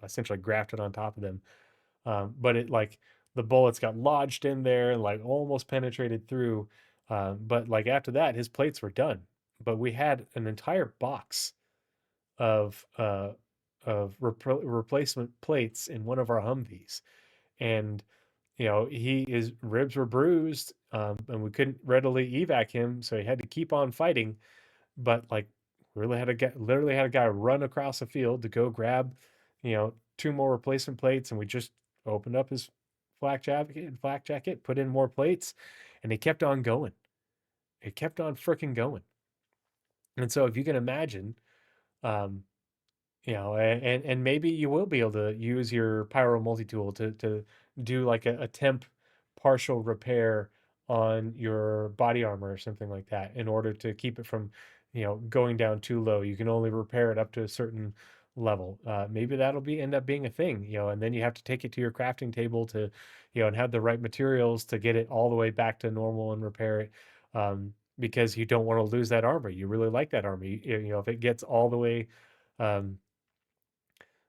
essentially grafted on top of them. But it like the bullets got lodged in there and like almost penetrated through. But like after that, his plates were done. But we had an entire box of replacement plates in one of our Humvees, and his ribs were bruised, and we couldn't readily evac him, so he had to keep on fighting. But like, literally had a guy run across the field to go grab, 2 more replacement plates, and we just opened up his flak jacket, put in more plates, and he kept on going. It kept on freaking going. And so, if you can imagine, um, and maybe you will be able to use your pyro multi-tool to do like a temp partial repair on your body armor or something like that in order to keep it from going down too low. You can only repair it up to a certain level. Maybe that'll be end up being a thing, and then you have to take it to your crafting table to and have the right materials to get it all the way back to normal and repair it, because you don't want to lose that armor. You really like that armor. If it gets all the way um,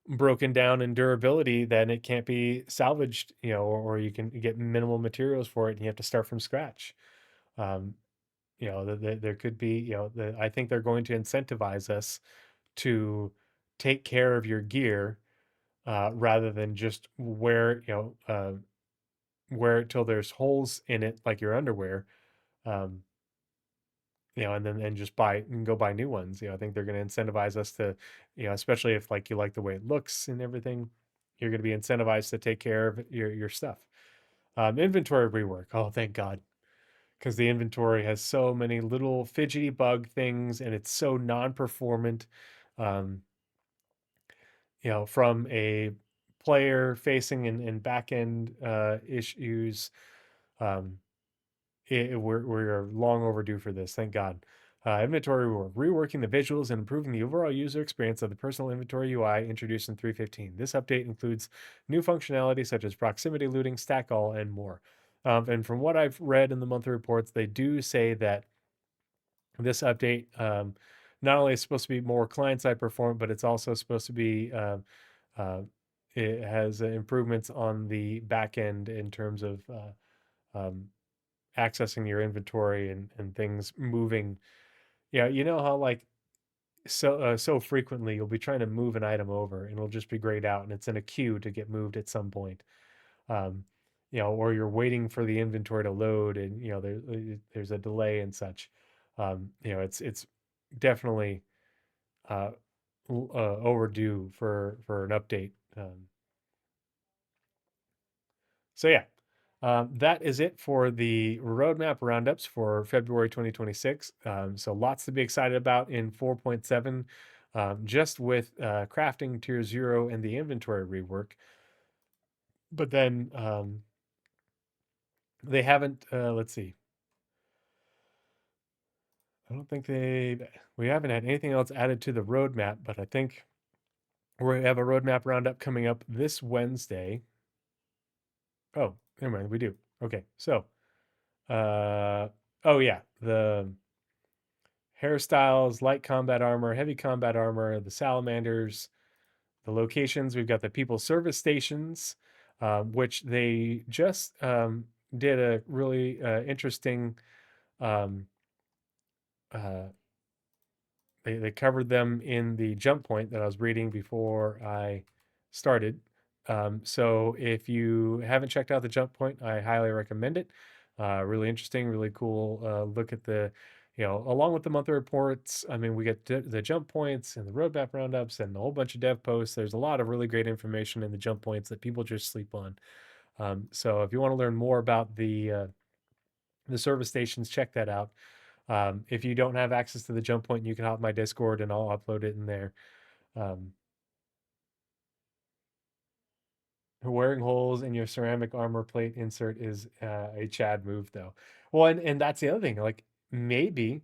broken down in durability, then it can't be salvaged, or you can get minimal materials for it and you have to start from scratch. Um, there could be, I think they're going to incentivize us to take care of your gear, rather than just wear it till there's holes in it, like your underwear. Um, and just go buy new ones. I think they're going to incentivize us to, especially if like you like the way it looks and everything, you're going to be incentivized to take care of your stuff. Inventory rework. Oh, thank God. Because the inventory has so many little fidgety bug things and it's so non-performant. Um, from a player facing and back end issues. Um, we're long overdue for this. Thank God. Inventory, we're reworking the visuals and improving the overall user experience of the personal inventory UI introduced in 3.15. This update includes new functionality such as proximity looting, stack all, and more. And from what I've read in the monthly reports, they do say that this update, not only is supposed to be more client-side performant, but it's also supposed to be uh, it has improvements on the back end in terms of um, accessing your inventory and things moving. Yeah, you know how like so frequently you'll be trying to move an item over and it'll just be grayed out and it's in a queue to get moved at some point. Um, or you're waiting for the inventory to load and there's a delay and such. It's definitely uh, overdue for an update. So yeah, that is it for the roadmap roundups for February 2026. So lots to be excited about in 4.7, just with crafting tier 0 and the inventory rework. But then they haven't. Let's see. I don't think we haven't had anything else added to the roadmap, but I think we have a roadmap roundup coming up this Wednesday. Oh, never mind, we do. Okay, so oh yeah, the hairstyles, light combat armor, heavy combat armor, the salamanders, the locations. We've got the people service stations, which they just did a really interesting. Um, uh, they covered them in the jump point that I was reading before I started. So if you haven't checked out the jump point, I highly recommend it. Really interesting, really cool. Look at the, along with the monthly reports. I mean, we get the jump points and the roadmap roundups and a whole bunch of dev posts. There's a lot of really great information in the jump points that people just sleep on. So if you want to learn more about the service stations, check that out. If you don't have access to the jump point, you can hop my Discord and I'll upload it in there. Wearing holes in your ceramic armor plate insert is a Chad move, though. Well, and that's the other thing. Like, maybe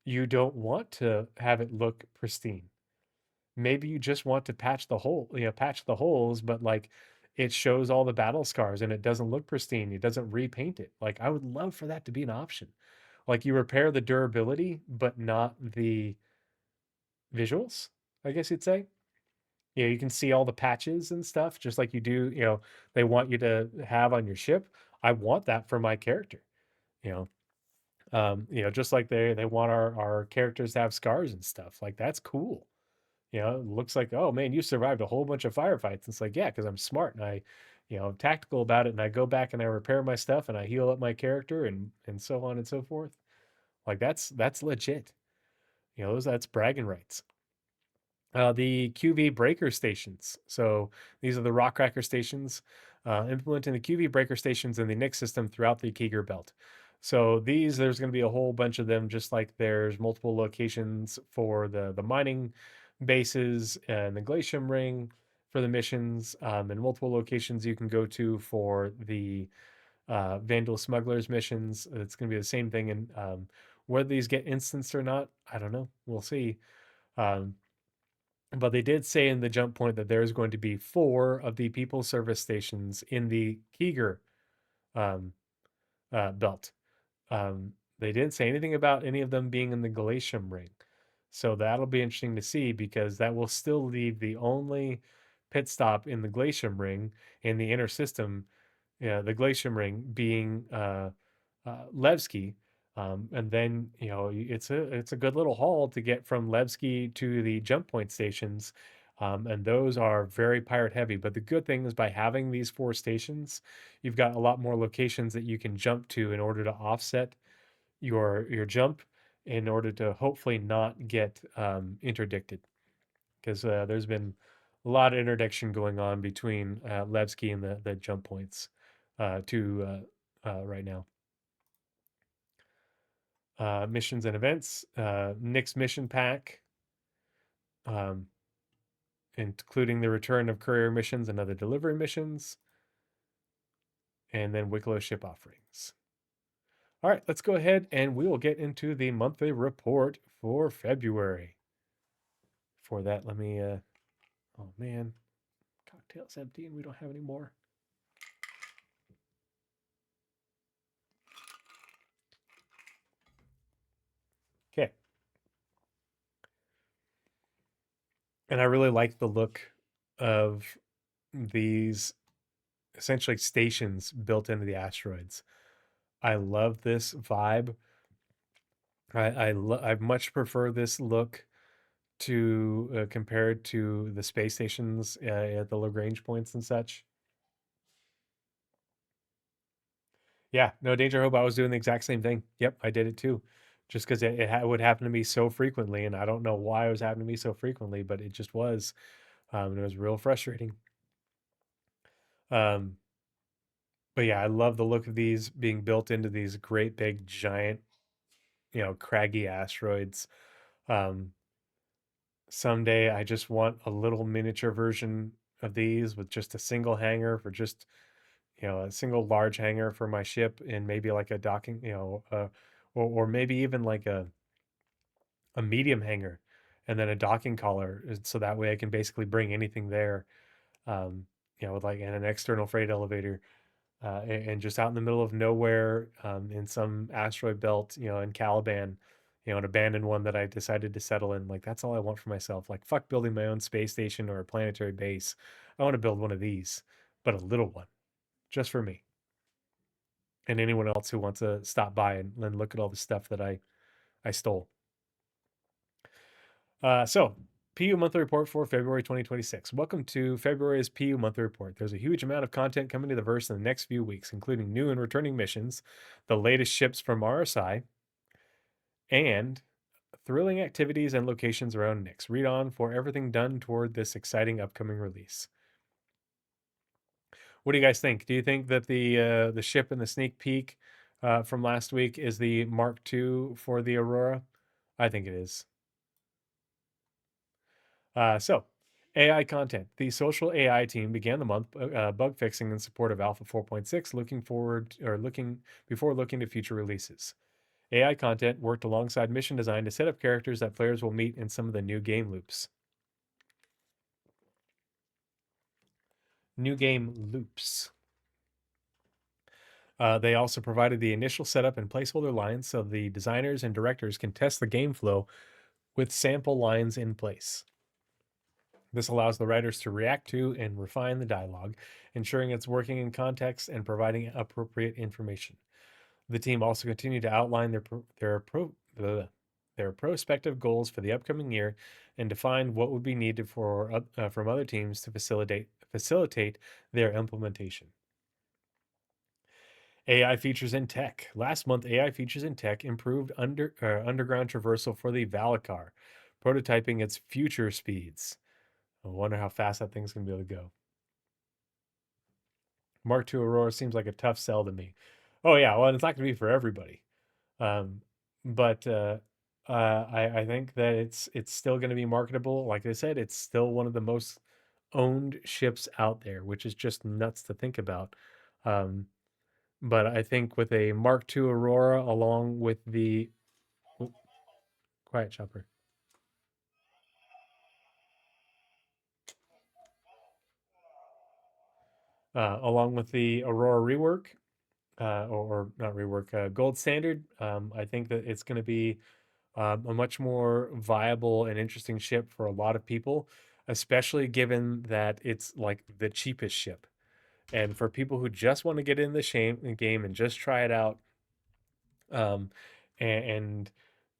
you don't want to have it look pristine. Maybe you just want to patch the holes, but like it shows all the battle scars and it doesn't look pristine. It doesn't repaint it. Like, I would love for that to be an option. Like, you repair the durability, but not the visuals, I guess you'd say. You can see all the patches and stuff, just like you do, they want you to have on your ship. I want that for my character, you know. Just like they want our characters to have scars and stuff. Like, that's cool. It looks like, oh man, you survived a whole bunch of firefights. It's like, yeah, because I'm smart and I'm tactical about it, and I go back and I repair my stuff and I heal up my character and so on and so forth. Like, that's legit. That's bragging rights. The QV breaker stations. So these are the rock cracker stations, implementing the QV breaker stations in the Nix system throughout the Keeger belt. So there's going to be a whole bunch of them, just like there's multiple locations for the mining bases and the Glacium Ring for the missions, and multiple locations you can go to for the Vandal Smugglers missions. It's going to be the same thing. And whether these get instanced or not, I don't know. We'll see. But they did say in the jump point that there's going to be 4 of the people service stations in the Keeger um, belt. They didn't say anything about any of them being in the Galatium ring. So that'll be interesting to see, because that will still leave the only pit stop in the Glacium ring in the inner system, the Glacium ring being Levski. And then it's a good little haul to get from Levski to the jump point stations, and those are very pirate heavy. But the good thing is, by having these 4 stations, you've got a lot more locations that you can jump to in order to offset your jump, in order to hopefully not get interdicted, because there's been a lot of interdiction going on between Levski and the jump points right now. Missions and events, Nix mission pack, including the return of courier missions and other delivery missions, and then Wicklow ship offerings. All right, let's go ahead and we will get into the monthly report for February. For that, let me, oh man, cocktail's empty and we don't have any more. Okay. And I really like the look of these essentially stations built into the asteroids. I love this vibe. I much prefer this look to compared to the space stations at the Lagrange points and such. Yeah, no, Danger Hope, I was doing the exact same thing. Yep, I did it too. Just because it would happen to me so frequently, and I don't know why it was happening to me so frequently, but it just was. And it was real frustrating. Um, but yeah, I love the look of these being built into these great big giant, craggy asteroids. Someday I just want a little miniature version of these with just a single hangar for just, a single large hangar for my ship, and maybe like a docking, or maybe even like a medium hangar and then a docking collar, so that way I can basically bring anything there, with like an external freight elevator, and just out in the middle of nowhere, in some asteroid belt, in Caliban, an abandoned one that I decided to settle in. Like, that's all I want for myself. Like, fuck building my own space station or a planetary base. I want to build one of these, but a little one, just for me and anyone else who wants to stop by and look at all the stuff that I stole. So, PU Monthly Report for February 2026. Welcome to February's PU Monthly Report. There's a huge amount of content coming to the verse in the next few weeks, including new and returning missions, the latest ships from RSI, and thrilling activities and locations around Nyx. Read on for everything done toward this exciting upcoming release. What do you guys think? Do you think that the ship in the sneak peek from last week is the Mark II for the Aurora? I think it is. So, AI content. The social AI team began the month bug fixing in support of Alpha 4.6, looking before looking to future releases. AI content worked alongside mission design to set up characters that players will meet in some of the new game loops. New game loops. They also provided the initial setup and placeholder lines so the designers and directors can test the game flow with sample lines in place. This allows the writers to react to and refine the dialogue, ensuring it's working in context and providing appropriate information. The team also continued to outline their prospective goals for the upcoming year and define what would be needed from other teams to facilitate their implementation. AI features in tech. Last month, AI features in tech improved underground traversal for the Valacar, prototyping its future speeds. I wonder how fast that thing's going to be able to go. Mark II Aurora seems like a tough sell to me. Oh, yeah. Well, it's not going to be for everybody. But I think that it's still going to be marketable. Like I said, it's still one of the most owned ships out there, which is just nuts to think about. But I think with a Mark II Aurora along with the Quiet Chopper. Along with the Aurora rework, or not rework, gold standard, I think that it's going to be a much more viable and interesting ship for a lot of people, especially given that it's like the cheapest ship. And for people who just want to get in the game and just try it out, um, and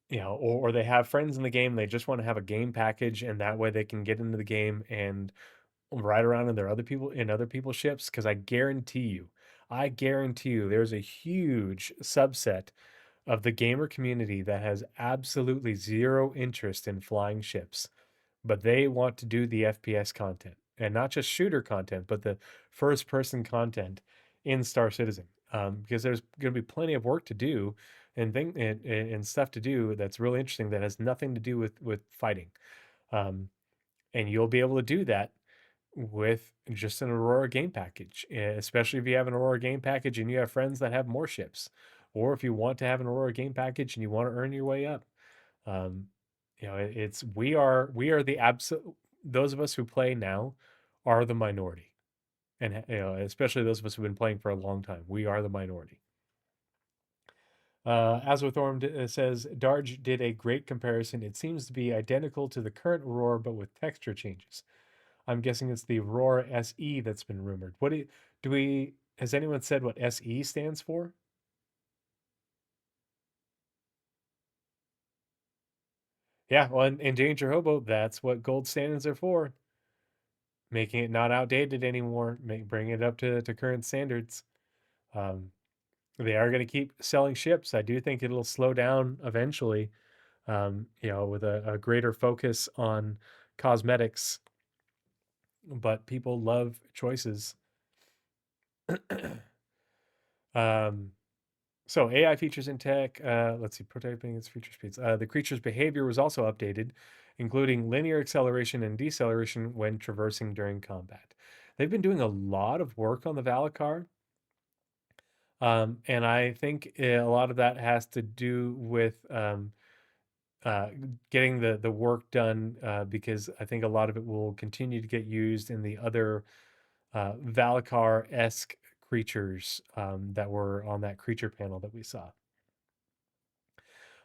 or they have friends in the game, they just want to have a game package, and that way they can get into the game and ride around in other people's ships. Because I guarantee you, there's a huge subset of the gamer community that has absolutely zero interest in flying ships, but they want to do the FPS content, and not just shooter content, but the first person content in Star Citizen. Because there's going to be plenty of work to do and stuff to do that's really interesting that has nothing to do with fighting. And you'll be able to do that with just an Aurora game package, especially if you have an Aurora game package and you have friends that have more ships, or if you want to have an Aurora game package and you want to earn your way up. Um, it's we are the absolute, those of us who play now are the minority, and especially those of us who've been playing for a long time, we are the minority. As with Orm says, Darge did a great comparison. It seems to be identical to the current Aurora, but with texture changes. I'm guessing it's the Aurora SE that's been rumored. What has anyone said what SE stands for? Yeah, well, in Danger Hobo, that's what gold standards are for. Making it not outdated anymore, bringing it up to current standards. They are going to keep selling ships. I do think it'll slow down eventually, with a greater focus on cosmetics. But people love choices. So AI features in tech. Let's see, prototyping its future speeds. The creature's behavior was also updated, including linear acceleration and deceleration when traversing during combat. They've been doing a lot of work on the Valacar. And I think a lot of that has to do with getting the work done, because I think a lot of it will continue to get used in the other Valacar-esque creatures that were on that creature panel that we saw.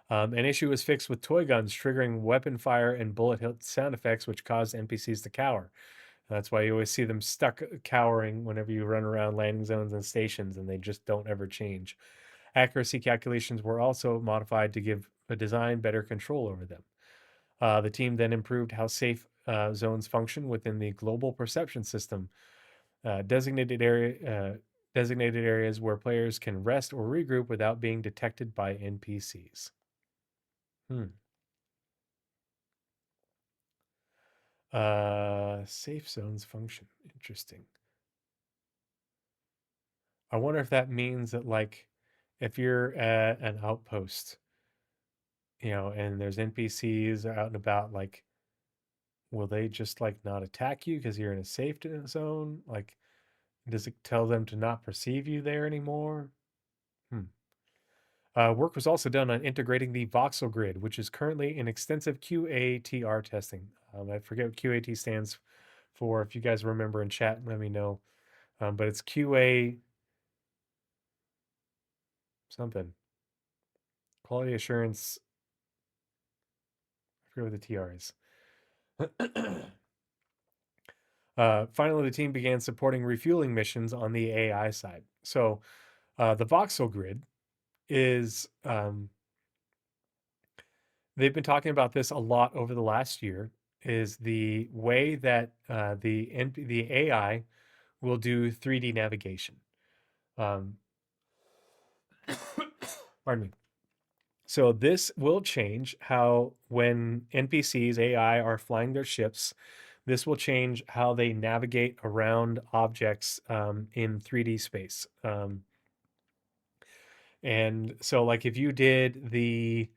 An issue was fixed with toy guns triggering weapon fire and bullet hit sound effects, which caused NPCs to cower. That's why you always see them stuck cowering whenever you run around landing zones and stations, and they just don't ever change. Accuracy calculations were also modified to give a design better control over them. The team then improved how safe zones function within the global perception system, designated areas where players can rest or regroup without being detected by NPCs. Safe zones function. Interesting. I wonder if that means that, like, if you're at an outpost, and there's NPCs out and about, like, will they just like not attack you because you're in a safe zone? Like, does it tell them to not perceive you there anymore? Work was also done on integrating the voxel grid, which is currently in extensive QATR testing. I forget what QAT stands for. If you guys remember in chat, let me know. But it's QA something. Quality assurance. I forget what the TR is. Finally, the team began supporting refueling missions on the AI side. So the voxel grid is they've been talking about this a lot over the last year, is the way that the AI will do 3D navigation. Pardon me. So this will change how, when NPCs AI are flying their ships, this will change how they navigate around objects in 3D space. And so, like, if you did the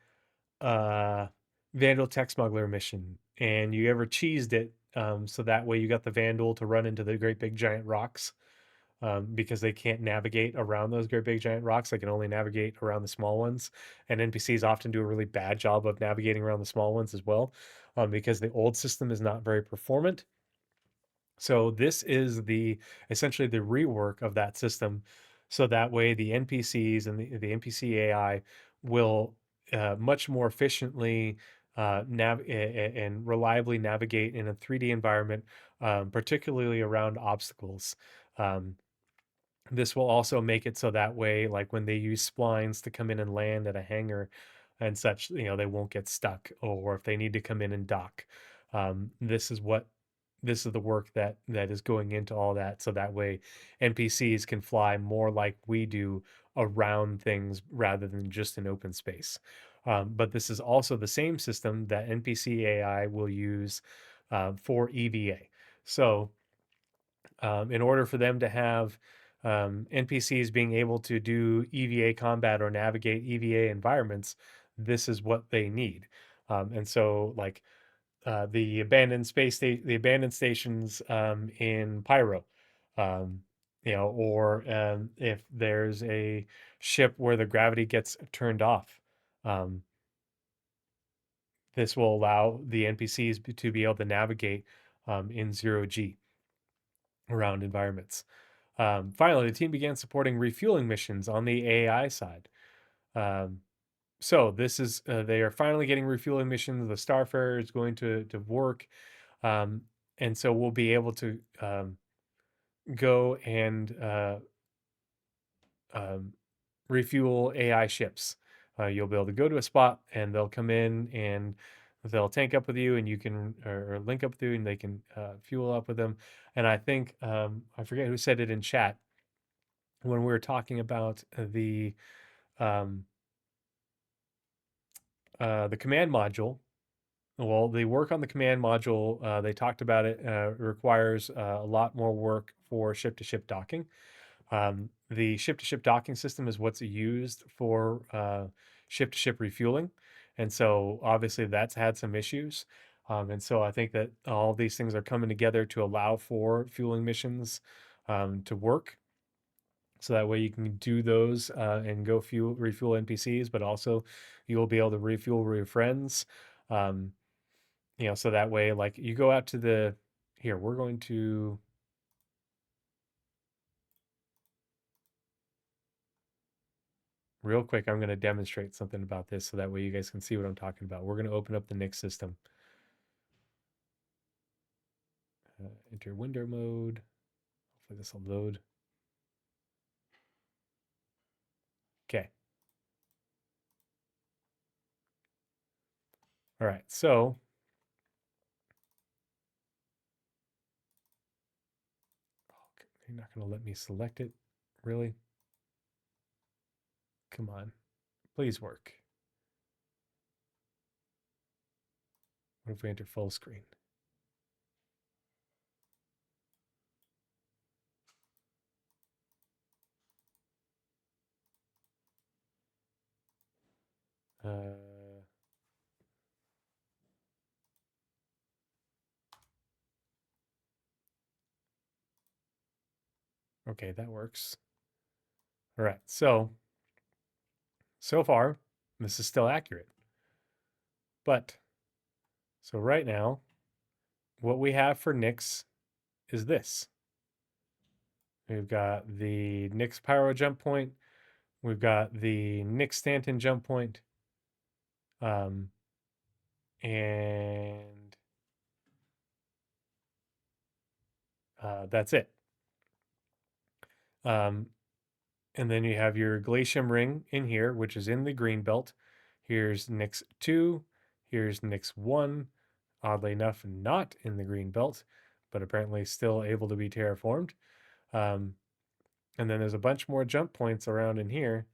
Vandal Tech Smuggler mission and you ever cheesed it, so that way you got the Vandal to run into the great big giant rocks, because they can't navigate around those great big giant rocks. They can only navigate around the small ones. And NPCs often do a really bad job of navigating around the small ones as well, because the old system is not very performant. So this is essentially the rework of that system, so that way the NPCs and the NPC AI will much more efficiently and reliably navigate in a 3D environment, particularly around obstacles. Um, this will also make it so that way, like when they use splines to come in and land at a hangar and such, they won't get stuck, or if they need to come in and dock. This is the work that is going into all that, so that way NPCs can fly more like we do around things rather than just in open space. But this is also the same system that NPC AI will use for EVA. So in order for them to have NPCs being able to do EVA combat or navigate EVA environments, this is what they need. And so, like, the abandoned stations in Pyro, or if there's a ship where the gravity gets turned off, um, this will allow the NPCs to be able to navigate in 0G around environments. Finally, the team began supporting refueling missions on the AI side. So this is they are finally getting refueling missions. The Starfarer is going to work, and so we'll be able to go and refuel AI ships. You'll be able to go to a spot, and they'll come in and they'll tank up with you, and you can or link up with you, and they can fuel up with them. And I think I forget who said it in chat when we were talking about um, the command module. Well, the work on the command module, they talked about it, requires a lot more work for ship-to-ship docking. The ship-to-ship docking system is what's used for ship-to-ship refueling, and so obviously that's had some issues. And so I think that all these things are coming together to allow for fueling missions to work. So that way you can do those and go refuel NPCs, but also you'll be able to refuel your friends. So that way, like, you go out to here, we're going to, real quick, I'm going to demonstrate something about this so that way you guys can see what I'm talking about. We're going to open up the Nix system. Enter window mode. Hopefully this will load. Okay. All right, so You're not going to let me select it? Really? Come on. Please work. What if we enter full screen? Okay, that works. All right, so far, this is still accurate. But, so right now, what we have for Nyx is this. We've got the Nyx Pyro jump point. We've got the Nyx Stanton jump point. And that's it. And then you have your Glacium ring in here, which is in the green belt. Here's Nyx 2. Here's Nyx 1. Oddly enough, not in the green belt, but apparently still able to be terraformed. And then there's a bunch more jump points around in here.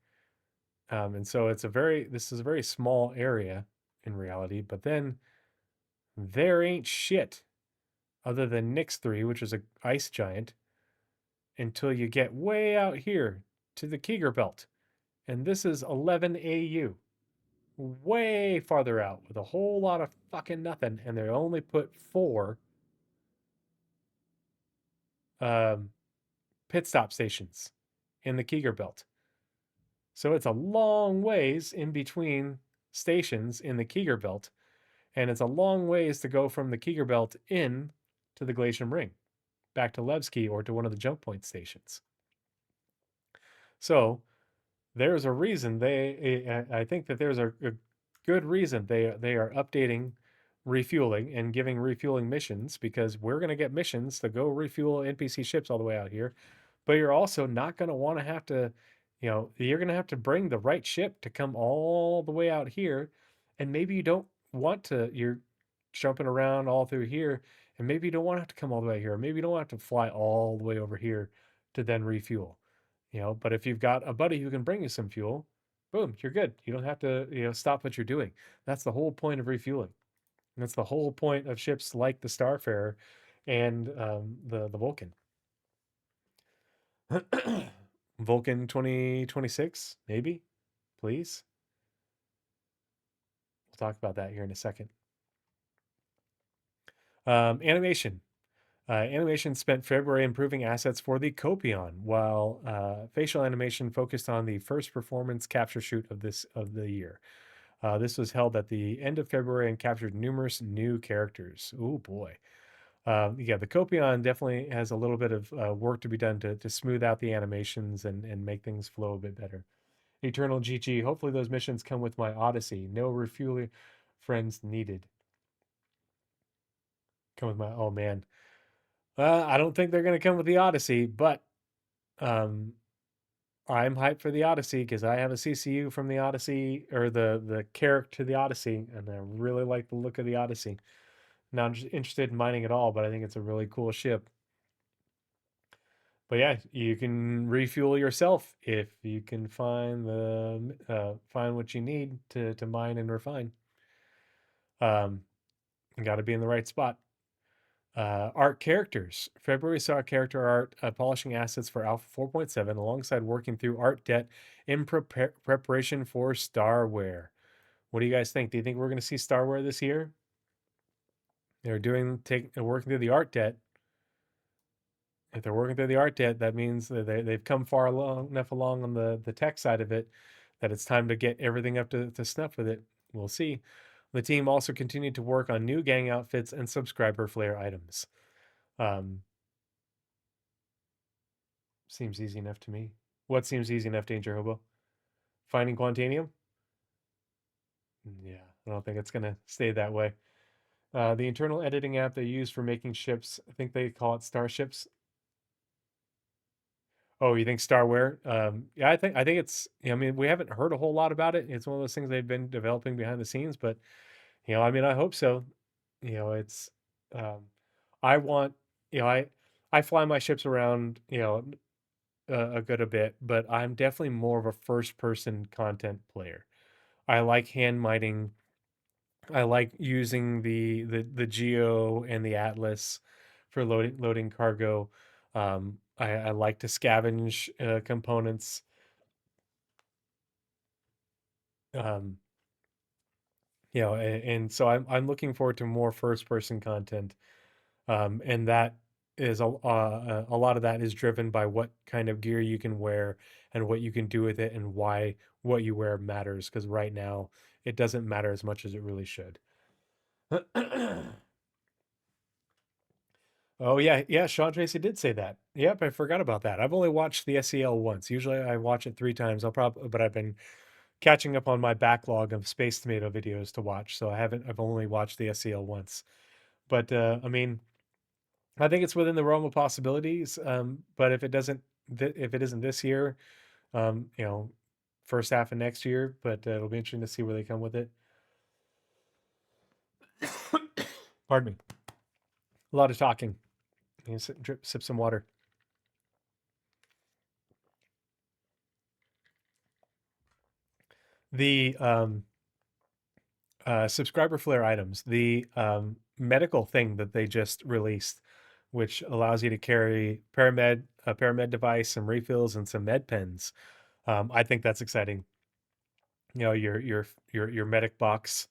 And so this is a very small area in reality, but then there ain't shit other than Nyx 3, which is an ice giant, until you get way out here to the Keeger belt. And this is 11 AU. Way farther out with a whole lot of fucking nothing. And they only put 4 pit stop stations in the Keeger belt. So it's a long ways in between stations in the Keeger belt. And it's a long ways to go from the Keeger belt in to the Glacium ring, back to Levski or to one of the jump point stations. So there's a reason I think that there's a good reason they are updating refueling and giving refueling missions, because we're going to get missions to go refuel NPC ships all the way out here. But you're also not going to want to have to, you're going to have to bring the right ship to come all the way out here. And maybe you don't want to, you're jumping around all through here, and maybe you don't want to have to come all the way here. Maybe you don't have to fly all the way over here to then refuel. But if you've got a buddy who can bring you some fuel, boom, you're good. You don't have to, stop what you're doing. That's the whole point of refueling. And that's the whole point of ships like the Starfarer and the Vulcan. Vulcan 2026, maybe, please. We'll talk about that here in a second. Animation. Animation spent February improving assets for the Copion, while facial animation focused on the first performance capture shoot of the year. This was held at the end of February and captured numerous new characters. Oh boy. Yeah, the Copion definitely has a little bit of work to be done to smooth out the animations and make things flow a bit better. Eternal GG. Hopefully those missions come with my Odyssey. No refueling friends needed. Come with my, oh man. I don't think they're going to come with the Odyssey, but I'm hyped for the Odyssey because I have a CCU from the Odyssey, or the character to the Odyssey, and I really like the look of the Odyssey. Not interested in mining at all, but I think it's a really cool ship. But yeah, you can refuel yourself if you can find find what you need to mine and refine. You got to be in the right spot. Art characters. February saw character art polishing assets for Alpha 4.7 alongside working through art debt in preparation for Starware. What do you guys think? Do you think we're going to see Starware this year? They're working through the art debt. If they're working through the art debt, that means that they've come far enough along on the tech side of it that it's time to get everything up to snuff with it. We'll see. The team also continued to work on new gang outfits and subscriber flare items. Seems easy enough to me. What seems easy enough, Danger Hobo? Finding Quantanium? Yeah, I don't think it's going to stay that way. The internal editing app they use for making ships, I think they call it Starships. Oh, you think Starware? Yeah, I think it's. I mean, we haven't heard a whole lot about it. It's one of those things they've been developing behind the scenes, but I mean, I hope so. It's. I want. I fly my ships around, a good a bit, but I'm definitely more of a first person content player. I like hand mining. I like using the Geo and the Atlas for loading cargo. I like to scavenge components. Um, and so I'm looking forward to more first person content. And that is a lot of that is driven by what kind of gear you can wear and what you can do with it and why what you wear matters. Because right now it doesn't matter as much as it really should. Oh yeah, yeah. Sean Tracy did say that. Yep, I forgot about that. I've only watched the SEL once. Usually I watch it 3 times. But I've been catching up on my backlog of Space Tomato videos to watch, so I haven't. I've only watched the SEL once. But I mean, I think it's within the realm of possibilities. But if it isn't this year, um, you know, first half of next year. But it'll be interesting to see where they come with it. Pardon me. A lot of talking. Sip some water. The subscriber flare items, the medical thing that they just released, which allows you to carry a paramed device, some refills, and some med pens. I think that's exciting. Your medic box,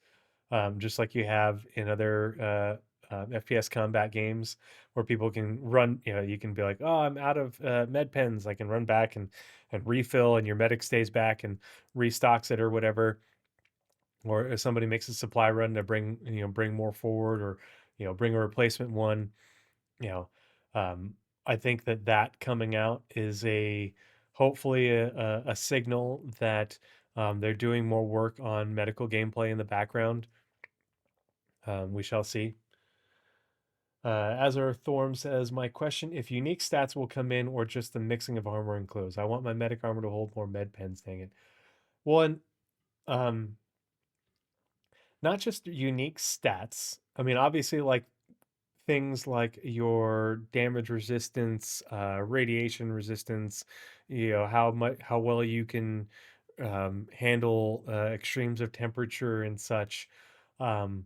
just like you have in other FPS combat games, where people can run. You can be like, "Oh, I'm out of med pens. I can run back and refill, and your medic stays back and restocks it or whatever." Or if somebody makes a supply run to bring more forward, or bring a replacement one. you know I think that coming out is a hopefully a signal that they're doing more work on medical gameplay in the background. We shall see. Azor Thorm says, my question, if unique stats will come in or just the mixing of armor and clothes. I want my medic armor to hold more med pens, dang it. Well, and um not just unique stats. I mean, obviously, like things like your damage resistance, radiation resistance, how well you can handle extremes of temperature and such. Um,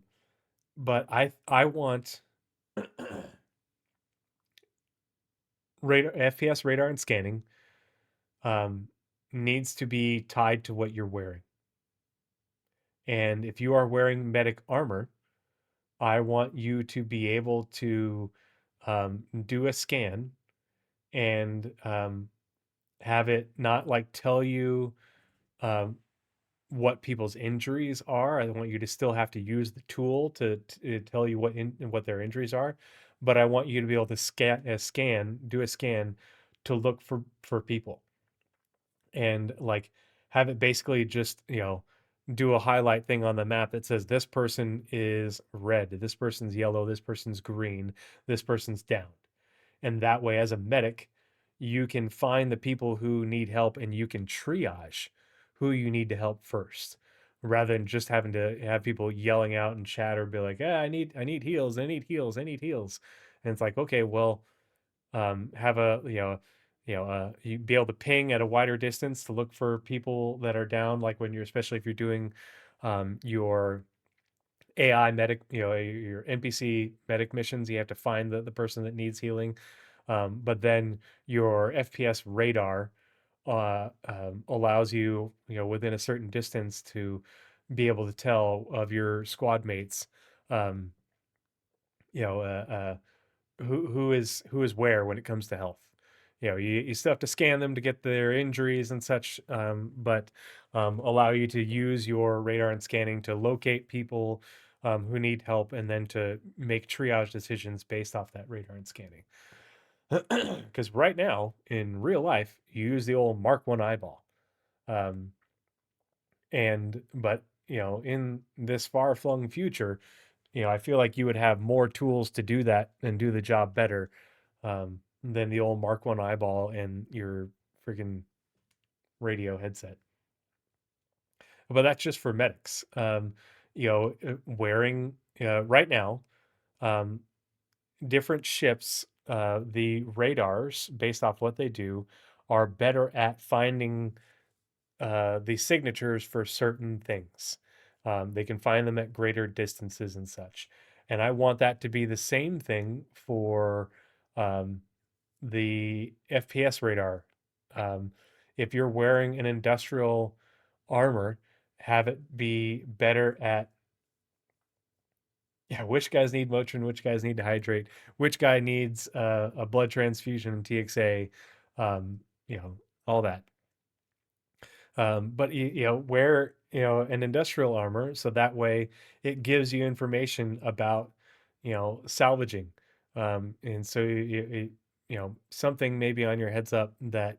but I want radar, FPS radar and scanning um, needs to be tied to what you're wearing. And if you are wearing medic armor, I want you to be able to do a scan and have it not like tell you um, what people's injuries are. I want you to still have to use the tool to tell you what their injuries are, but I want you to be able to do a scan to look for people, and like have it basically just do a highlight thing on the map that says this person is red, this person's yellow, this person's green, this person's down. And that way, as a medic, you can find the people who need help and you can triage who you need to help first, rather than just having to have people yelling out and chatter, be like, I need heals, I need heals, I need heals. And it's like, okay, well, have a, you be able to ping at a wider distance to look for people that are down, like when you're, especially if you're doing your AI medic, your NPC medic missions, you have to find the person that needs healing. But then your FPS radar allows you, within a certain distance to be able to tell of your squad mates, um, you know, who is where when it comes to health. You still have to scan them to get their injuries and such, but allow you to use your radar and scanning to locate people who need help, and then to make triage decisions based off that radar and scanning. Because right now in real life, you use the old Mark One eyeball, um, but in this far flung future, I feel like you would have more tools to do that and do the job better than the old Mark One eyeball and your freaking radio headset. But that's just for medics. Wearing right now, different ships the radars, based off what they do, are better at finding the signatures for certain things. They can find them at greater distances and such. And I want that to be the same thing for um, the FPS radar. Um, if you're wearing an industrial armor, have it be better at, yeah, which guys need Motrin, which guys need to hydrate, which guy needs a blood transfusion and TXA, you know, all that. But wear an industrial armor so that way it gives you information about salvaging, and so something maybe on your heads up that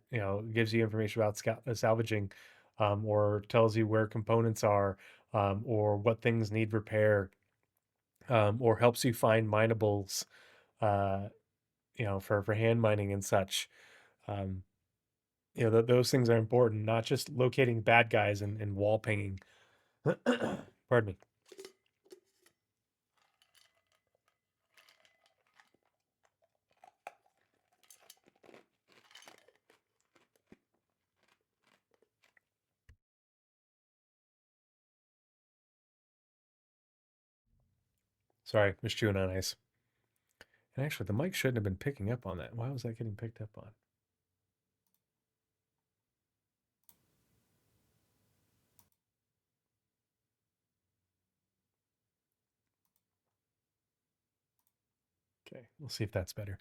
gives you information about salvaging, or tells you where components are, or what things need repair, or helps you find minables, uh, for hand mining and such. Um, those things are important, not just locating bad guys and wall pinging. Pardon me. Sorry, was chewing on ice. And actually, the mic shouldn't have been picking up on that. Why was that getting picked up on? Okay, we'll see if that's better.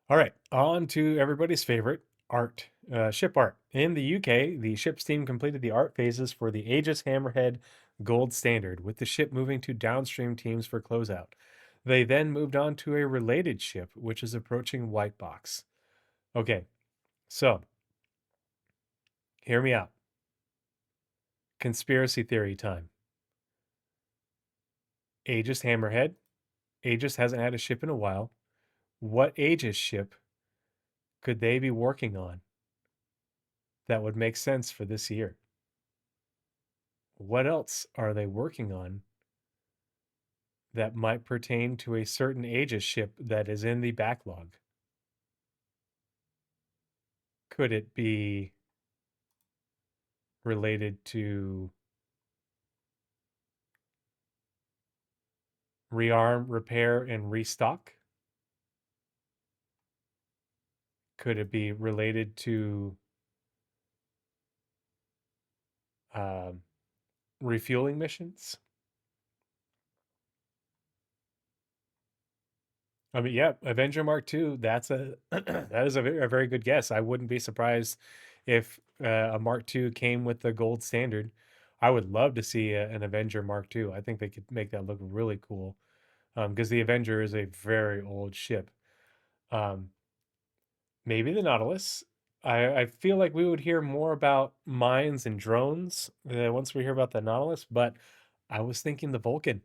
All right, on to everybody's favorite, art. Ship art. In the UK, the ship's team completed the art phases for the Aegis Hammerhead Gold Standard, with the ship moving to downstream teams for closeout. They then moved on to a related ship, which is approaching White Box. Okay, so hear me out. Conspiracy theory time. Aegis Hammerhead. Aegis hasn't had a ship in a while. What Aegis ship could they be working on that would make sense for this year? What else are they working on that might pertain to a certain Aegis ship that is in the backlog? Could it be related to rearm, repair, and restock? Could it be related to um, refueling missions? I mean, yeah, Avenger Mark II. That's a that is a very good guess. I wouldn't be surprised if a Mark II came with the gold standard. I would love to see an Avenger Mark II. I think they could make that look really cool, because the Avenger is a very old ship. Um, maybe the Nautilus. I feel like we would hear more about mines and drones once we hear about the Nautilus, but I was thinking the Vulcan.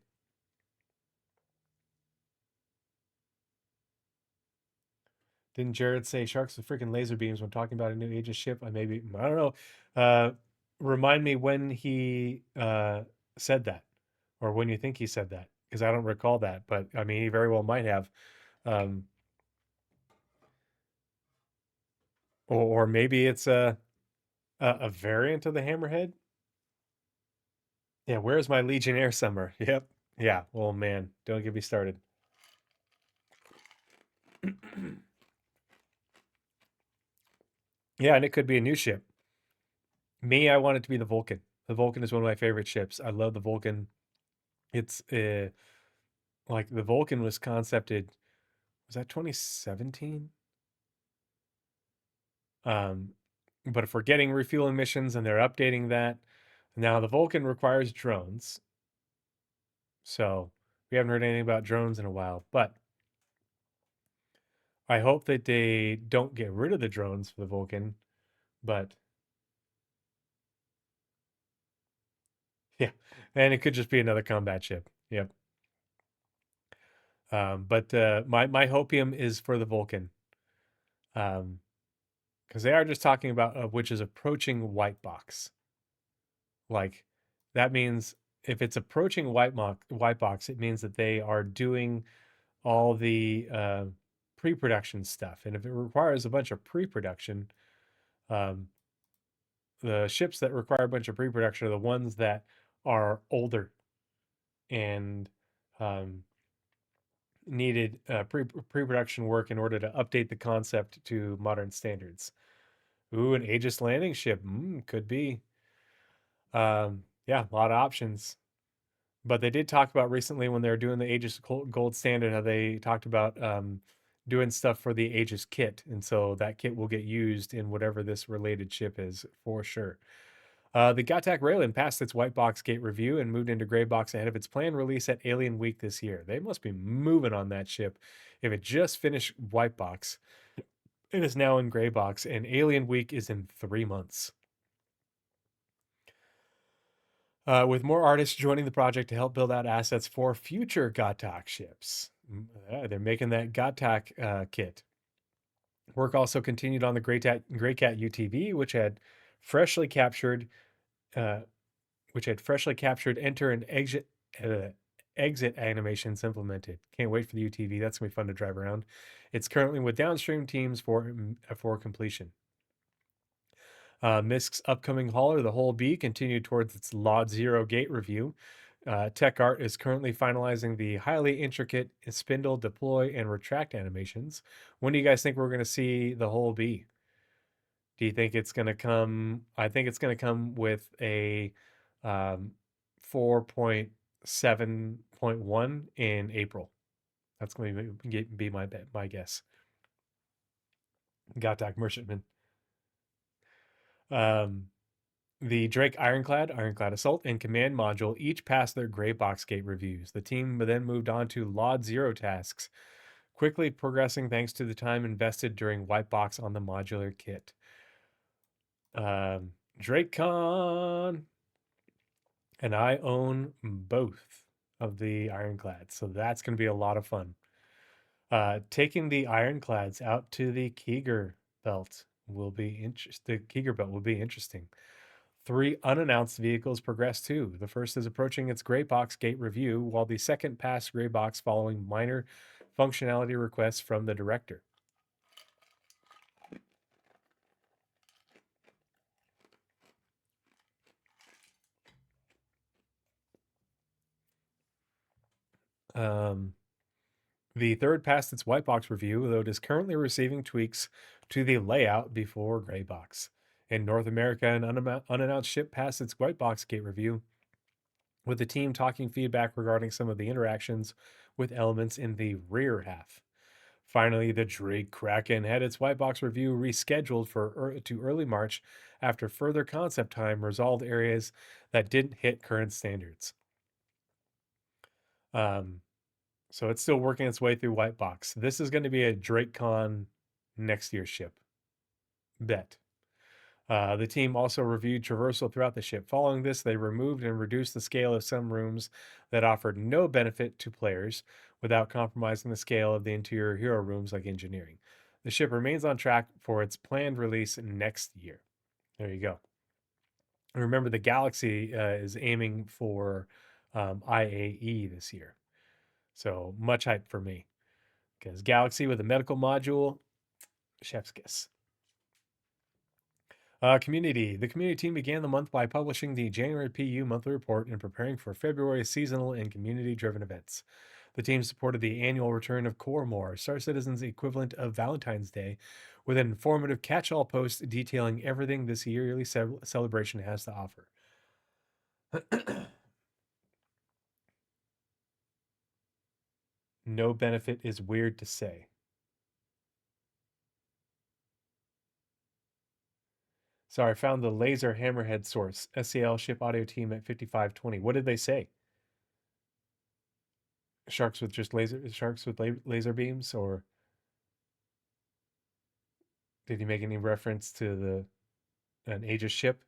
Didn't Jared say sharks with freaking laser beams when talking about a new Aegis ship? I don't know. Remind me when he said that, or when you think he said that, because I don't recall that. But I mean, he very well might have. Um, or maybe it's a variant of the Hammerhead. Yeah, where's my Legionnaire summer? Yep. Yeah. Well, man, don't get me started. Yeah, and it could be a new ship. Me, I want it to be the Vulcan. The Vulcan is one of my favorite ships. I love the Vulcan. It's like the Vulcan was concepted, was that 2017? But if we're getting refueling missions and they're updating that, now the Vulcan requires drones. So we haven't heard anything about drones in a while, but I hope that they don't get rid of the drones for the Vulcan. But yeah, and it could just be another combat ship. Yep. But my hopium is for the Vulcan. Because they are just talking about which is approaching white box. Like that means if it's approaching white box, it means that they are doing all the pre-production stuff. And if it requires a bunch of pre-production, the ships that require a bunch of pre-production are the ones that are older and needed pre-production work in order to update the concept to modern standards. Ooh, an Aegis landing ship. Could be. Yeah, a lot of options. But they did talk about recently when they were doing the Aegis Gold Standard how they talked about doing stuff for the Aegis kit. And so that kit will get used in whatever this related ship is for sure. The Gattac Raylan passed its white box gate review and moved into gray box ahead of its planned release at Alien Week this year. They must be moving on that ship. If it just finished white box, it is now in gray box, and Alien Week is in 3 months. With more artists joining the project to help build out assets for future Gattac ships. They're making that Gattac kit. Work also continued on the Greycat UTV, which had freshly captured enter and exit animations implemented. Can't wait for the UTV. That's gonna be fun to drive around. It's currently with downstream teams for completion. MISC's upcoming hauler, the Whole B, continued towards its Lot Zero gate review. Tech Art is currently finalizing the highly intricate spindle, deploy, and retract animations. When do you guys think we're going to see the Whole B? Do you think it's going to come? I think it's going to come with a 4.7.1 in April. That's going to be my guess. Gattac Merchantman. The Drake Ironclad Assault, and Command Module each passed their gray box gate reviews. The team then moved on to Lot Zero tasks, quickly progressing thanks to the time invested during white box on the modular kit. DrakeCon, and I own both of the Ironclads, so that's going to be a lot of fun. Taking the Ironclads out to the Keeger belt will be interesting. The Keeger belt will be interesting. 3 unannounced vehicles progress too. The first is approaching its gray box gate review, while the second passed gray box following minor functionality requests from the director. The third passed its white box review, though it is currently receiving tweaks to the layout before gray box. In North America, an unannounced ship passed its white box gate review, with the team talking feedback regarding some of the interactions with elements in the rear half. Finally, the Drake Kraken had its white box review rescheduled to early March after further concept time resolved areas that didn't hit current standards. So it's still working its way through white box. This is going to be a DrakeCon next year's ship. Bet. The team also reviewed traversal throughout the ship. Following this, they removed and reduced the scale of some rooms that offered no benefit to players without compromising the scale of the interior hero rooms like engineering. The ship remains on track for its planned release next year. There you go. And remember, the Galaxy is aiming for IAE this year. So much hype for me. Because Galaxy with a medical module, chef's kiss. Community. The community team began the month by publishing the January PU monthly report and preparing for February seasonal and community-driven events. The team supported the annual return of Coremore, Star Citizen's equivalent of Valentine's Day, with an informative catch-all post detailing everything this yearly celebration has to offer. No benefit is weird to say. Sorry, I found the laser hammerhead source. SCL ship audio team at 5520. What did they say? Sharks with laser beams, or did he make any reference to an Aegis ship?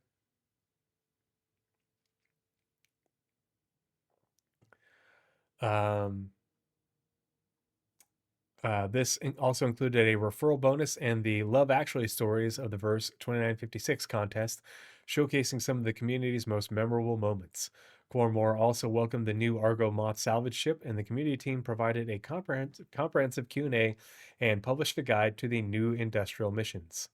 This also included a referral bonus and the Love Actually stories of the Verse 2956 contest, showcasing some of the community's most memorable moments. Cormor also welcomed the new Argo Moth salvage ship, and the community team provided a comprehensive Q&A and published a guide to the new industrial missions.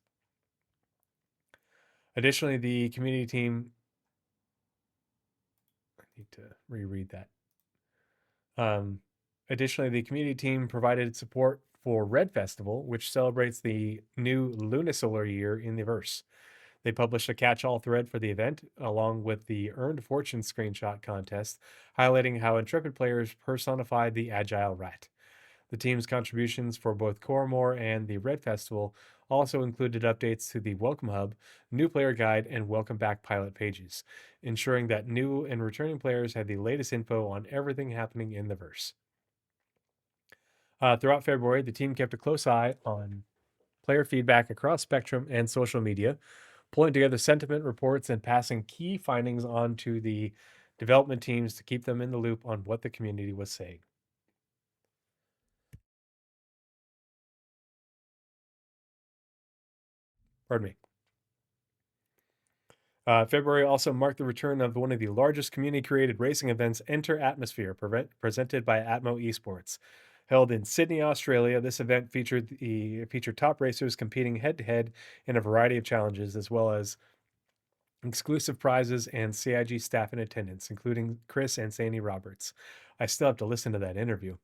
Additionally, the community team... I need to reread that. Additionally, the community team provided support for Red Festival, which celebrates the new lunisolar year in the verse. They published a catch-all thread for the event, along with the Earned Fortune screenshot contest, highlighting how intrepid players personified the Agile Rat. The team's contributions for both Cormor and the Red Festival also included updates to the Welcome Hub, new player guide, and Welcome Back pilot pages, ensuring that new and returning players had the latest info on everything happening in the verse. Throughout February, the team kept a close eye on player feedback across Spectrum and social media, pulling together sentiment reports and passing key findings on to the development teams to keep them in the loop on what the community was saying. Pardon me. February also marked the return of one of the largest community-created racing events, Enter Atmosphere, presented by Atmo Esports. Held in Sydney, Australia, this event featured top racers competing head-to-head in a variety of challenges, as well as exclusive prizes and CIG staff in attendance, including Chris and Sandy Roberts. I still have to listen to that interview.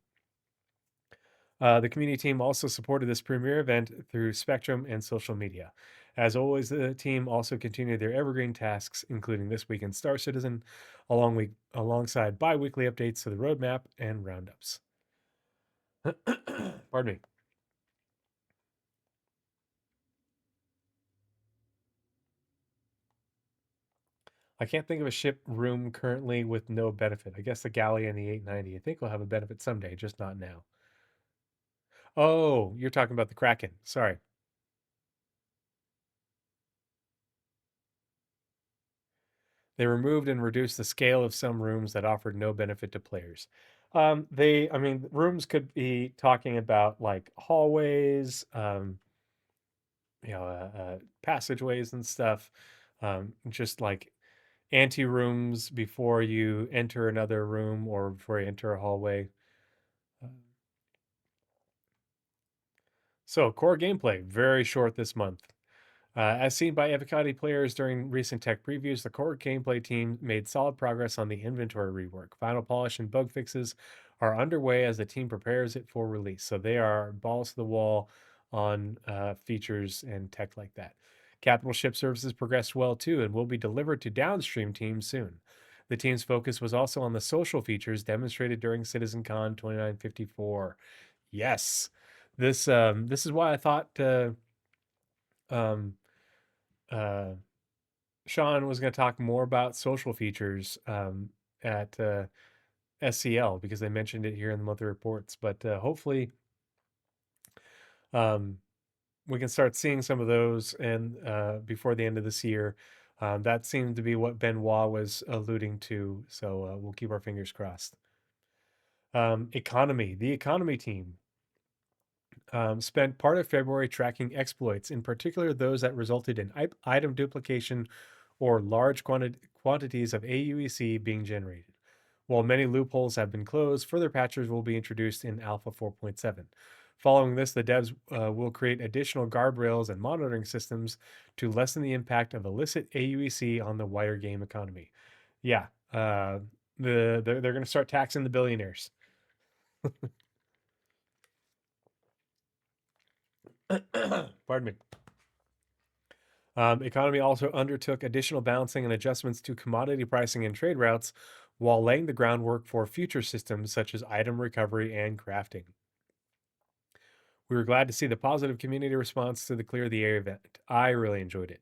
The community team also supported this premier event through Spectrum and social media. As always, the team also continued their evergreen tasks, including This Week in Star Citizen, alongside bi-weekly updates to the roadmap and roundups. Pardon me. I can't think of a ship room currently with no benefit. I guess the Galley and the 890. I think will have a benefit someday, just not now. Oh, you're talking about the Kraken. Sorry. They removed and reduced the scale of some rooms that offered no benefit to players. Rooms could be talking about like hallways, passageways and stuff, just like ante rooms before you enter another room or before you enter a hallway. So, core gameplay, very short this month. As seen by Evocati players during recent tech previews, the core gameplay team made solid progress on the inventory rework. Final polish and bug fixes are underway as the team prepares it for release. So they are balls to the wall on features and tech like that. Capital Ship Services progressed well too and will be delivered to downstream teams soon. The team's focus was also on the social features demonstrated during CitizenCon 2954. Yes, this is why I thought Sean was going to talk more about social features at SCL because they mentioned it here in the monthly reports. But hopefully, we can start seeing some of those and before the end of this year. That seemed to be what Benoit was alluding to. So we'll keep our fingers crossed. Economy. The economy team spent part of February tracking exploits, in particular those that resulted in item duplication or large quantities of AUEC being generated. While many loopholes have been closed, further patches will be introduced in Alpha 4.7. Following this, the devs will create additional guardrails and monitoring systems to lessen the impact of illicit AUEC on the wider game economy. Yeah, they're going to start taxing the billionaires. Pardon me. Economy also undertook additional balancing and adjustments to commodity pricing and trade routes while laying the groundwork for future systems such as item recovery and crafting. We were glad to see the positive community response to the Clear the Air event. I really enjoyed it.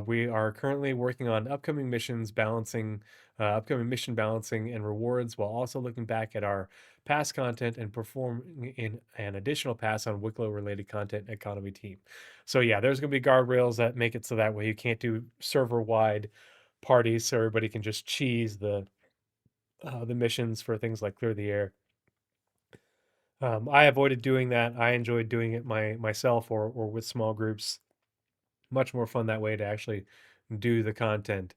We are currently working on upcoming mission balancing and rewards, while also looking back at our past content and performing in an additional pass on Wicklow-related content economy team. So yeah, there's going to be guardrails that make it so that way you can't do server-wide parties, so everybody can just cheese the missions for things like Clear the Air. I avoided doing that. I enjoyed doing it myself or with small groups. Much more fun that way to actually do the content.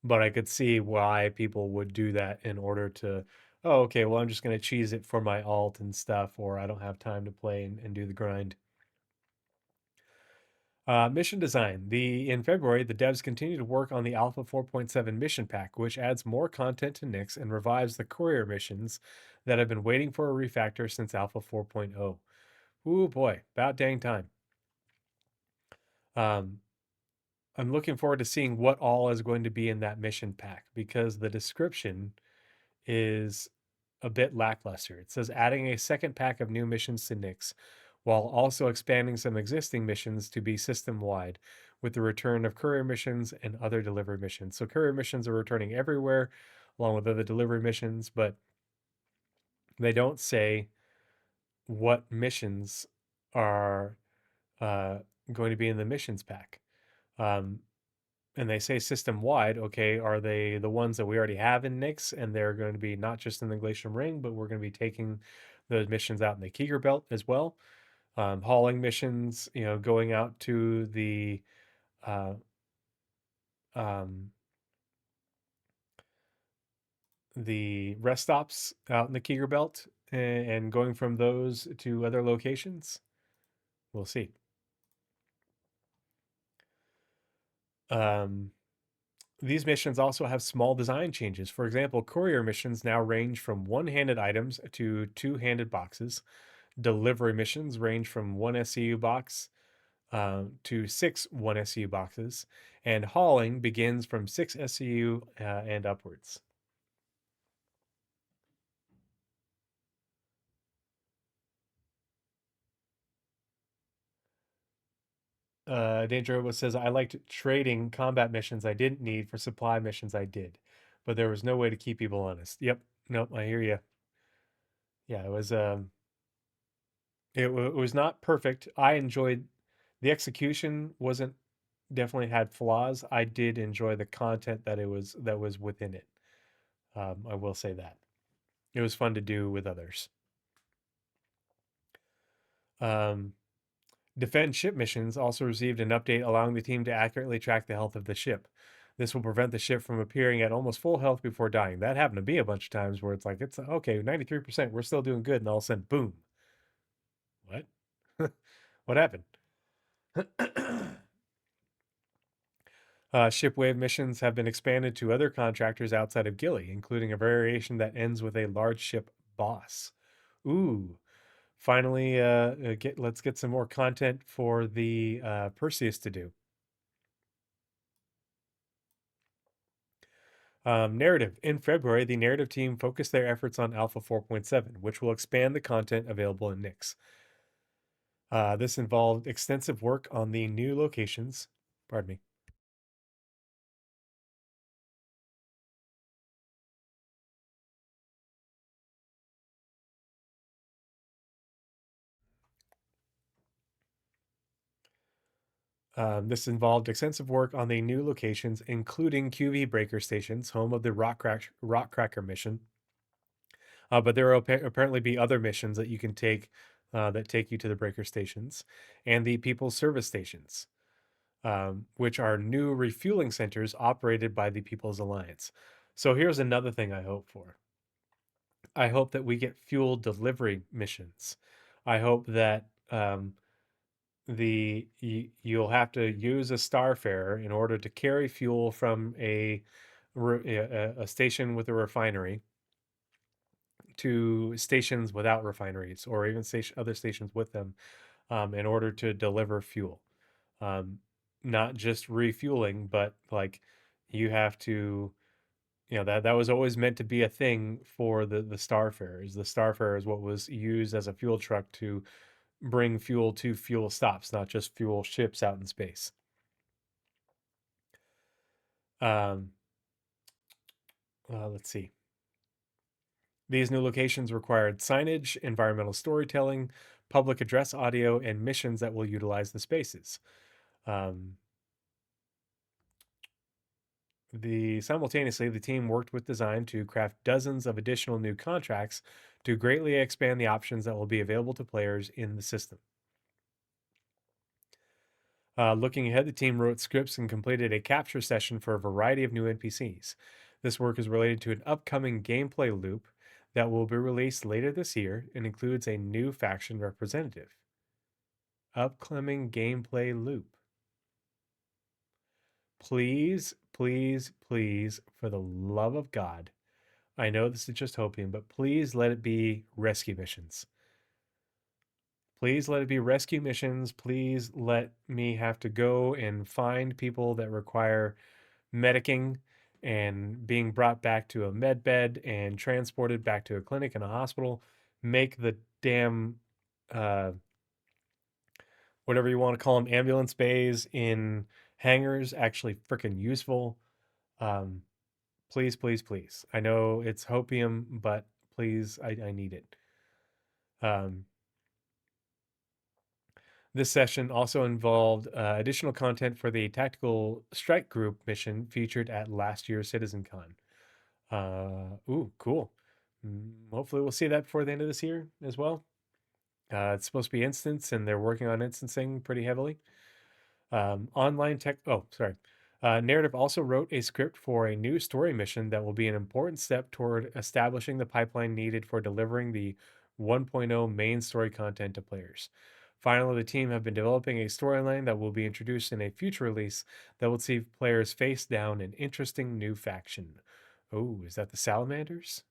but I could see why people would do that in order to, oh, okay, well, I'm just going to cheese it for my alt and stuff, or I don't have time to play and do the grind. Mission design. In February, the devs continue to work on the Alpha 4.7 mission pack, which adds more content to Nyx and revives the courier missions that have been waiting for a refactor since Alpha 4.0. Ooh boy, about dang time. Um, I'm looking forward to seeing what all is going to be in that mission pack because the description is a bit lackluster. It says adding a second pack of new missions to Nyx, while also expanding some existing missions to be system wide, with the return of courier missions and other delivery missions. So courier missions are returning everywhere, along with other delivery missions, but they don't say what missions are going to be in the missions pack. Um, and they say system wide. Okay, are they the ones that we already have in Nyx, and they're going to be not just in the Glacial Ring, but we're going to be taking those missions out in the Keeger Belt as well, hauling missions, going out to uh, um, the rest stops out in the Keeger Belt, and going from those to other locations. We'll see. These missions also have small design changes. For example, courier missions now range from one-handed items to two-handed boxes. Delivery missions range from one SCU box to 6 one SCU boxes, and hauling begins from 6 SCU and upwards. Danger Robot says, I liked trading combat missions I didn't need for supply missions I did, but there was no way to keep people honest. Yep. Nope. I hear you. Yeah, it was not perfect. I enjoyed the execution wasn't definitely had flaws. I did enjoy the content that was within it. I will say that. It was fun to do with others. Um, Defend ship missions also received an update allowing the team to accurately track the health of the ship. This will prevent the ship from appearing at almost full health before dying. That happened to me a bunch of times where it's like, it's okay, 93%, we're still doing good. And all of a sudden, boom. What? What happened? Shipwave missions have been expanded to other contractors outside of Gilly, including a variation that ends with a large ship boss. Ooh, finally, let's get some more content for the Perseus to do. Narrative. In February, the narrative team focused their efforts on Alpha 4.7, which will expand the content available in Nyx. This involved extensive work on the new locations. Pardon me. This involved extensive work on the new locations, including QV breaker stations, home of the Rock Cracker mission. But there will apparently be other missions that you can take that take you to the breaker stations and the People's Service stations, which are new refueling centers operated by the People's Alliance. So here's another thing I hope for. I hope that we get fuel delivery missions. I hope that you'll have to use a Starfarer in order to carry fuel from a station with a refinery to stations without refineries, or even other stations with them, in order to deliver fuel. Not just refueling, but like you have to, that was always meant to be a thing for the Starfarers. The Starfarer is what was used as a fuel truck to bring fuel to fuel stops, not just fuel ships out in space. Let's see. These new locations required signage, environmental storytelling, public address audio, and missions that will utilize the spaces. Simultaneously, the team worked with design to craft dozens of additional new contracts to greatly expand the options that will be available to players in the system. Looking ahead, the team wrote scripts and completed a capture session for a variety of new NPCs. This work is related to an upcoming gameplay loop that will be released later this year and includes a new faction representative. Upcoming gameplay loop. Please, please, please, for the love of God, I know this is just hoping, but please let it be rescue missions. Please let it be rescue missions. Please let me have to go and find people that require medicing and being brought back to a med bed and transported back to a clinic and a hospital. Make the damn, uh, whatever you want to call them, ambulance bays in hangars actually freaking useful. Um, Please, please, please. I know it's hopium, but please, I need it. Um, This session also involved additional content for the Tactical Strike Group mission featured at last year's CitizenCon. Ooh, cool. Hopefully, we'll see that before the end of this year as well. It's supposed to be instance, and they're working on instancing pretty heavily. Online tech. Oh, sorry. Narrative also wrote a script for a new story mission that will be an important step toward establishing the pipeline needed for delivering the 1.0 main story content to players. Finally, the team have been developing a storyline that will be introduced in a future release that will see players face down an interesting new faction. Oh, is that the Salamanders?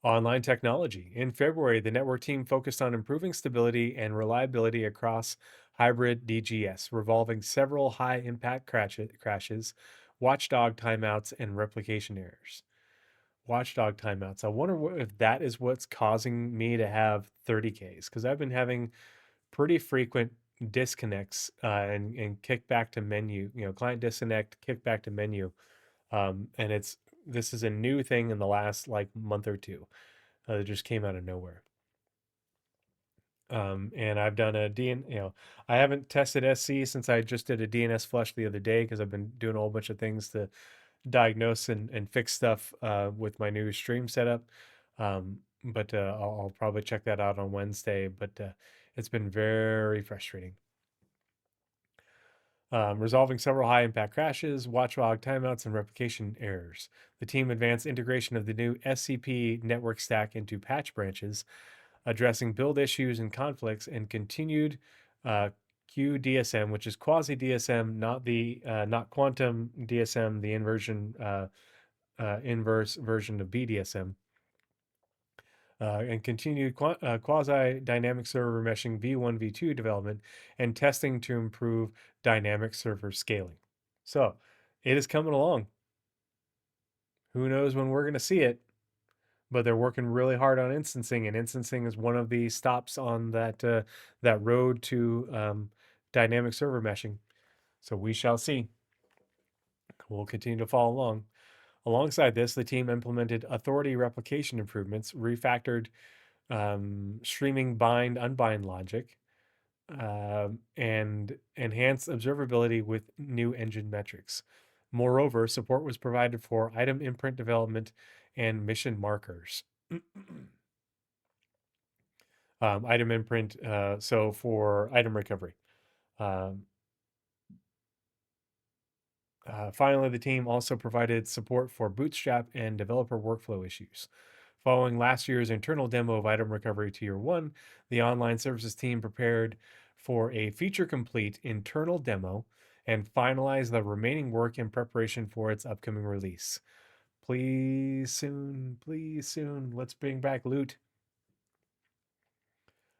Online technology. In February, the network team focused on improving stability and reliability across hybrid DGS, revolving several high impact crashes, watchdog timeouts, and replication errors. Watchdog timeouts. I wonder if that is what's causing me to have 30Ks because I've been having pretty frequent disconnects and kick back to menu, client disconnect, kick back to menu. And this is a new thing in the last like month or two. That just came out of nowhere. And I've done I haven't tested SC since I just did a DNS flush the other day because I've been doing a whole bunch of things to diagnose and fix stuff with my new stream setup. But I'll probably check that out on Wednesday. But it's been very frustrating. Resolving several high impact crashes, watchdog timeouts, and replication errors. The team advanced integration of the new SCP network stack into patch branches, addressing build issues and conflicts, and continued QDSM, which is quasi DSM, not quantum DSM, the inverse version of BDSM. And continued quasi dynamic server meshing v1, v2 development and testing to improve dynamic server scaling. So it is coming along. Who knows when we're going to see it, but they're working really hard on instancing, and instancing is one of the stops on that road to dynamic server meshing. So we shall see. We'll continue to follow along. Alongside this, the team implemented authority replication improvements, refactored streaming bind unbind logic, and enhanced observability with new engine metrics. Moreover, support was provided for item imprint development and mission markers. Item imprint, so for item recovery. Finally, the team also provided support for Bootstrap and developer workflow issues. Following last year's internal demo of item recovery tier 1, the online services team prepared for a feature complete internal demo and finalized the remaining work in preparation for its upcoming release. Please soon, let's bring back loot.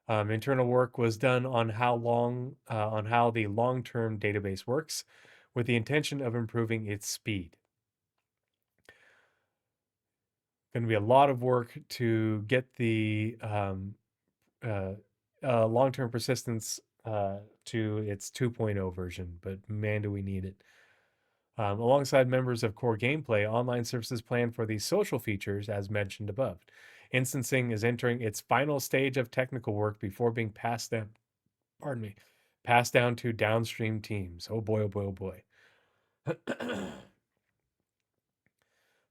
Internal work was done on how the long-term database works, with the intention of improving its speed. Going to be a lot of work to get the long-term persistence to its 2.0 version, but man, do we need it. Alongside members of core gameplay, online services plan for the social features as mentioned above. Instancing is entering its final stage of technical work before being passed down to downstream teams. Oh boy, oh boy, oh boy.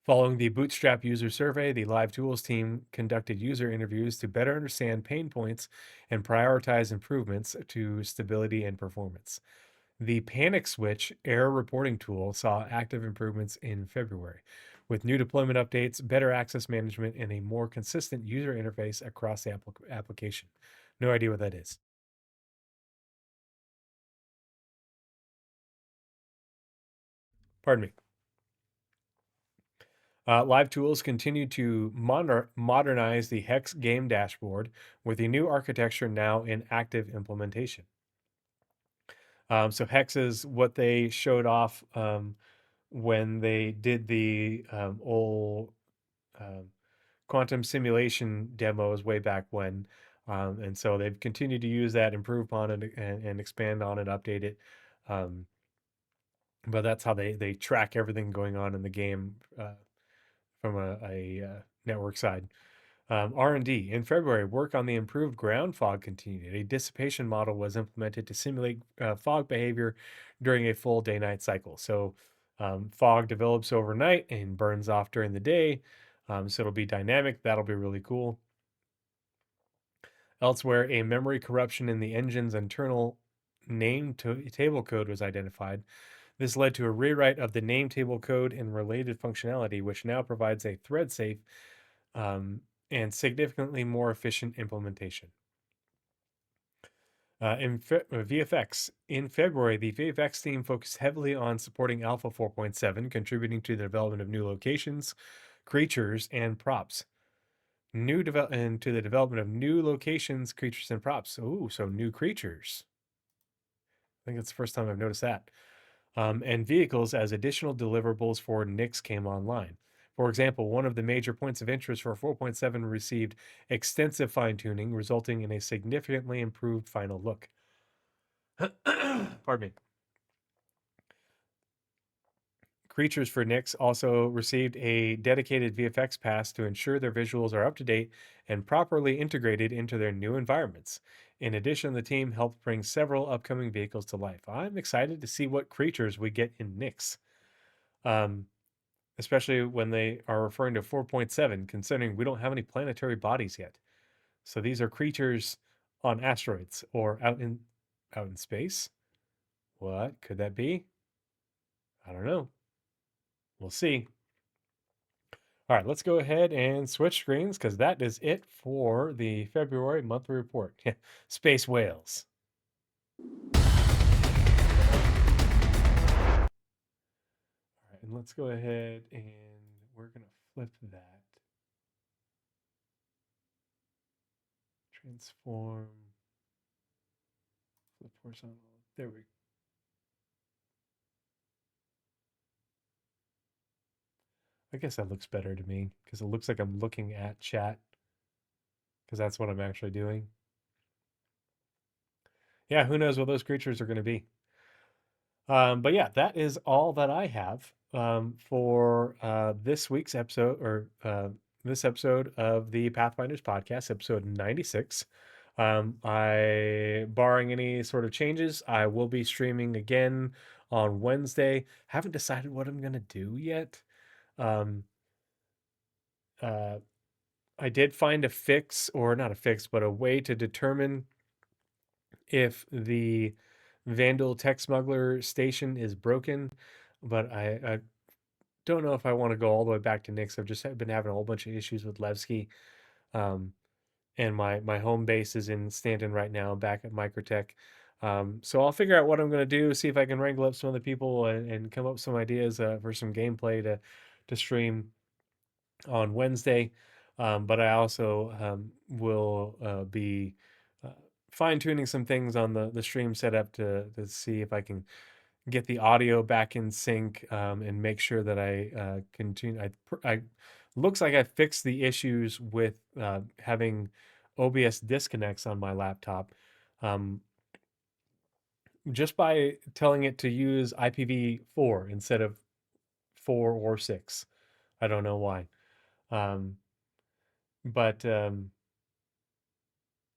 Following the Bootstrap user survey, the Live Tools team conducted user interviews to better understand pain points and prioritize improvements to stability and performance. The Panic Switch error reporting tool saw active improvements in February, with new deployment updates, better access management, and a more consistent user interface across the application. No idea what that is. Pardon me. Live Tools continued to modernize the Hex game dashboard with the new architecture now in active implementation. So Hex is what they showed off when they did the old quantum simulation demos way back when. And so they've continued to use that, improve upon it, and expand on it, update it. But that's how they track everything going on in the game from a network side. R&D. In February, work on the improved ground fog continued. A dissipation model was implemented to simulate fog behavior during a full day-night cycle. So fog develops overnight and burns off during the day. So it'll be dynamic. That'll be really cool. Elsewhere, a memory corruption in the engine's internal name table code was identified. This led to a rewrite of the name table code and related functionality, which now provides a thread-safe and significantly more efficient implementation. In VFX, in February, the VFX team focused heavily on supporting Alpha 4.7, contributing to the development of new locations, creatures, and props. And to the development of new locations, creatures, and props. Oh, so new creatures. I think it's the first time I've noticed that. And vehicles as additional deliverables for Nix came online. For example, one of the major points of interest for 4.7 received extensive fine tuning, resulting in a significantly improved final look. Pardon me. Creatures for Nix also received a dedicated VFX pass to ensure their visuals are up to date and properly integrated into their new environments. In addition, the team helped bring several upcoming vehicles to life. I'm excited to see what creatures we get in Nix. Especially when they are referring to 4.7, considering we don't have any planetary bodies yet. So these are creatures on asteroids or out in space. What could that be? I don't know. We'll see. All right, let's go ahead and switch screens because that is it for the February monthly report. Space whales. All right, and let's go ahead and we're going to flip that. Transform. Flip horizontal. There we go. I guess that looks better to me because it looks like I'm looking at chat because that's what I'm actually doing. Yeah, who knows what those creatures are going to be. But yeah, that is all that I have for this week's episode or this episode of the Pathfinders podcast, episode 96. Barring any sort of changes, I will be streaming again on Wednesday. Haven't decided what I'm going to do yet. I did find a fix, or not a fix, but a way to determine if the Vandal Tech Smuggler station is broken. But I don't know if I want to go all the way back to Nix. I've just been having a whole bunch of issues with Levski. And my home base is in Stanton right now, back at Microtech. So I'll figure out what I'm going to do, see if I can wrangle up some other people and come up with some ideas for some gameplay to stream on Wednesday. But I also will be fine tuning some things on the stream setup to see if I can get the audio back in sync and make sure that I continue. I looks like I fixed the issues with having OBS disconnects on my laptop just by telling it to use IPv4 instead of 4 or 6. I don't know why. But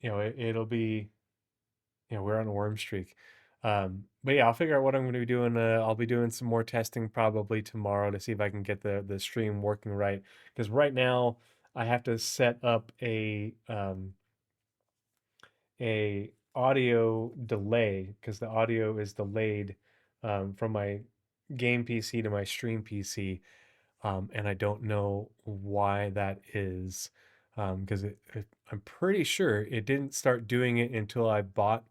it'll be, we're on a worm streak. But yeah, I'll figure out what I'm going to be doing. I'll be doing some more testing probably tomorrow to see if I can get the stream working right. Because right now I have to set up a audio delay because the audio is delayed from my game PC to my stream PC, and I don't know why that is. Because I'm pretty sure it didn't start doing it until I bought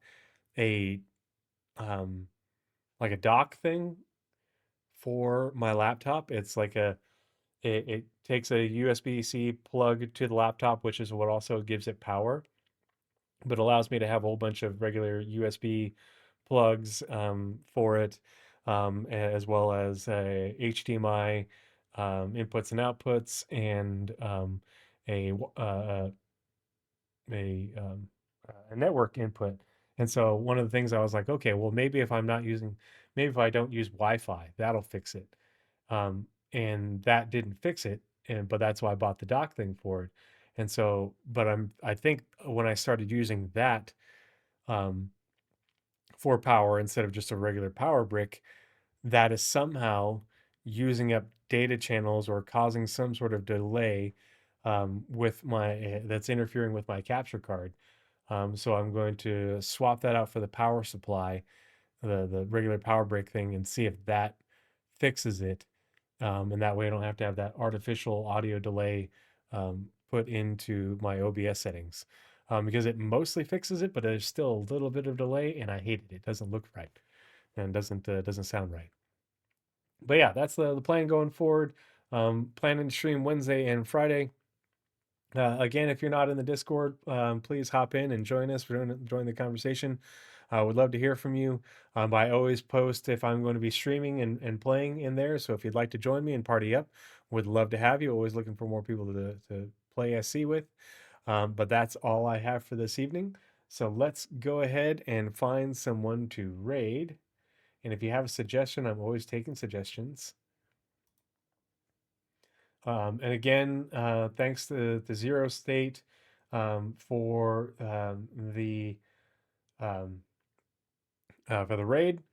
a um, like a dock thing for my laptop. It's like it takes a USB-C plug to the laptop, which is what also gives it power, but allows me to have a whole bunch of regular USB plugs for it, as well as HDMI inputs and outputs, and a a network input. And so one of the things I was like, okay, well maybe if I'm not using, maybe if I don't use Wi-Fi, that'll fix it. And that didn't fix it, and but that's why I bought the dock thing for it. And so, but I think when I started using that um, for power instead of just a regular power brick, that is somehow using up data channels or causing some sort of delay with my that's interfering with my capture card. So I'm going to swap that out for the power supply, the regular power brick thing, and see if that fixes it. And that way I don't have to have that artificial audio delay put into my OBS settings. Because it mostly fixes it, but there's still a little bit of delay, and I hate it. It doesn't look right and doesn't sound right. But yeah, that's the plan going forward. Planning to stream Wednesday and Friday. Again, if you're not in the Discord, please hop in and join us. Join the conversation. I would love to hear from you. I always post if I'm going to be streaming and playing in there. So if you'd like to join me and party up, would love to have you. Always looking for more people to play SC with. But that's all I have for this evening. So let's go ahead and find someone to raid. And if you have a suggestion, I'm always taking suggestions. And again, thanks to Zero State um, for the raid.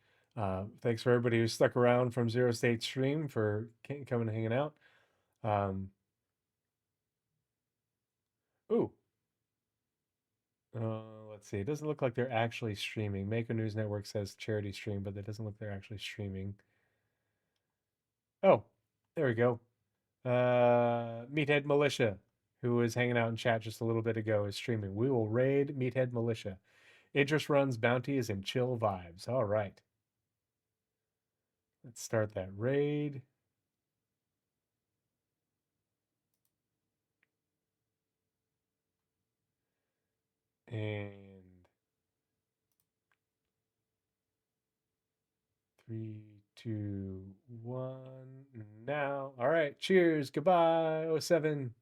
Thanks for everybody who stuck around from Zero State stream for coming and hanging out. Ooh, let's see. It doesn't look like they're actually streaming. Mako News Network says charity stream, but it doesn't look they're actually streaming. Oh, there we go. Meathead Militia, who was hanging out in chat just a little bit ago, is streaming. We will raid Meathead Militia. Idris runs bounties and chill vibes. All right. Let's start that raid. And 3, 2, 1, now. All right. Cheers. Goodbye. 07.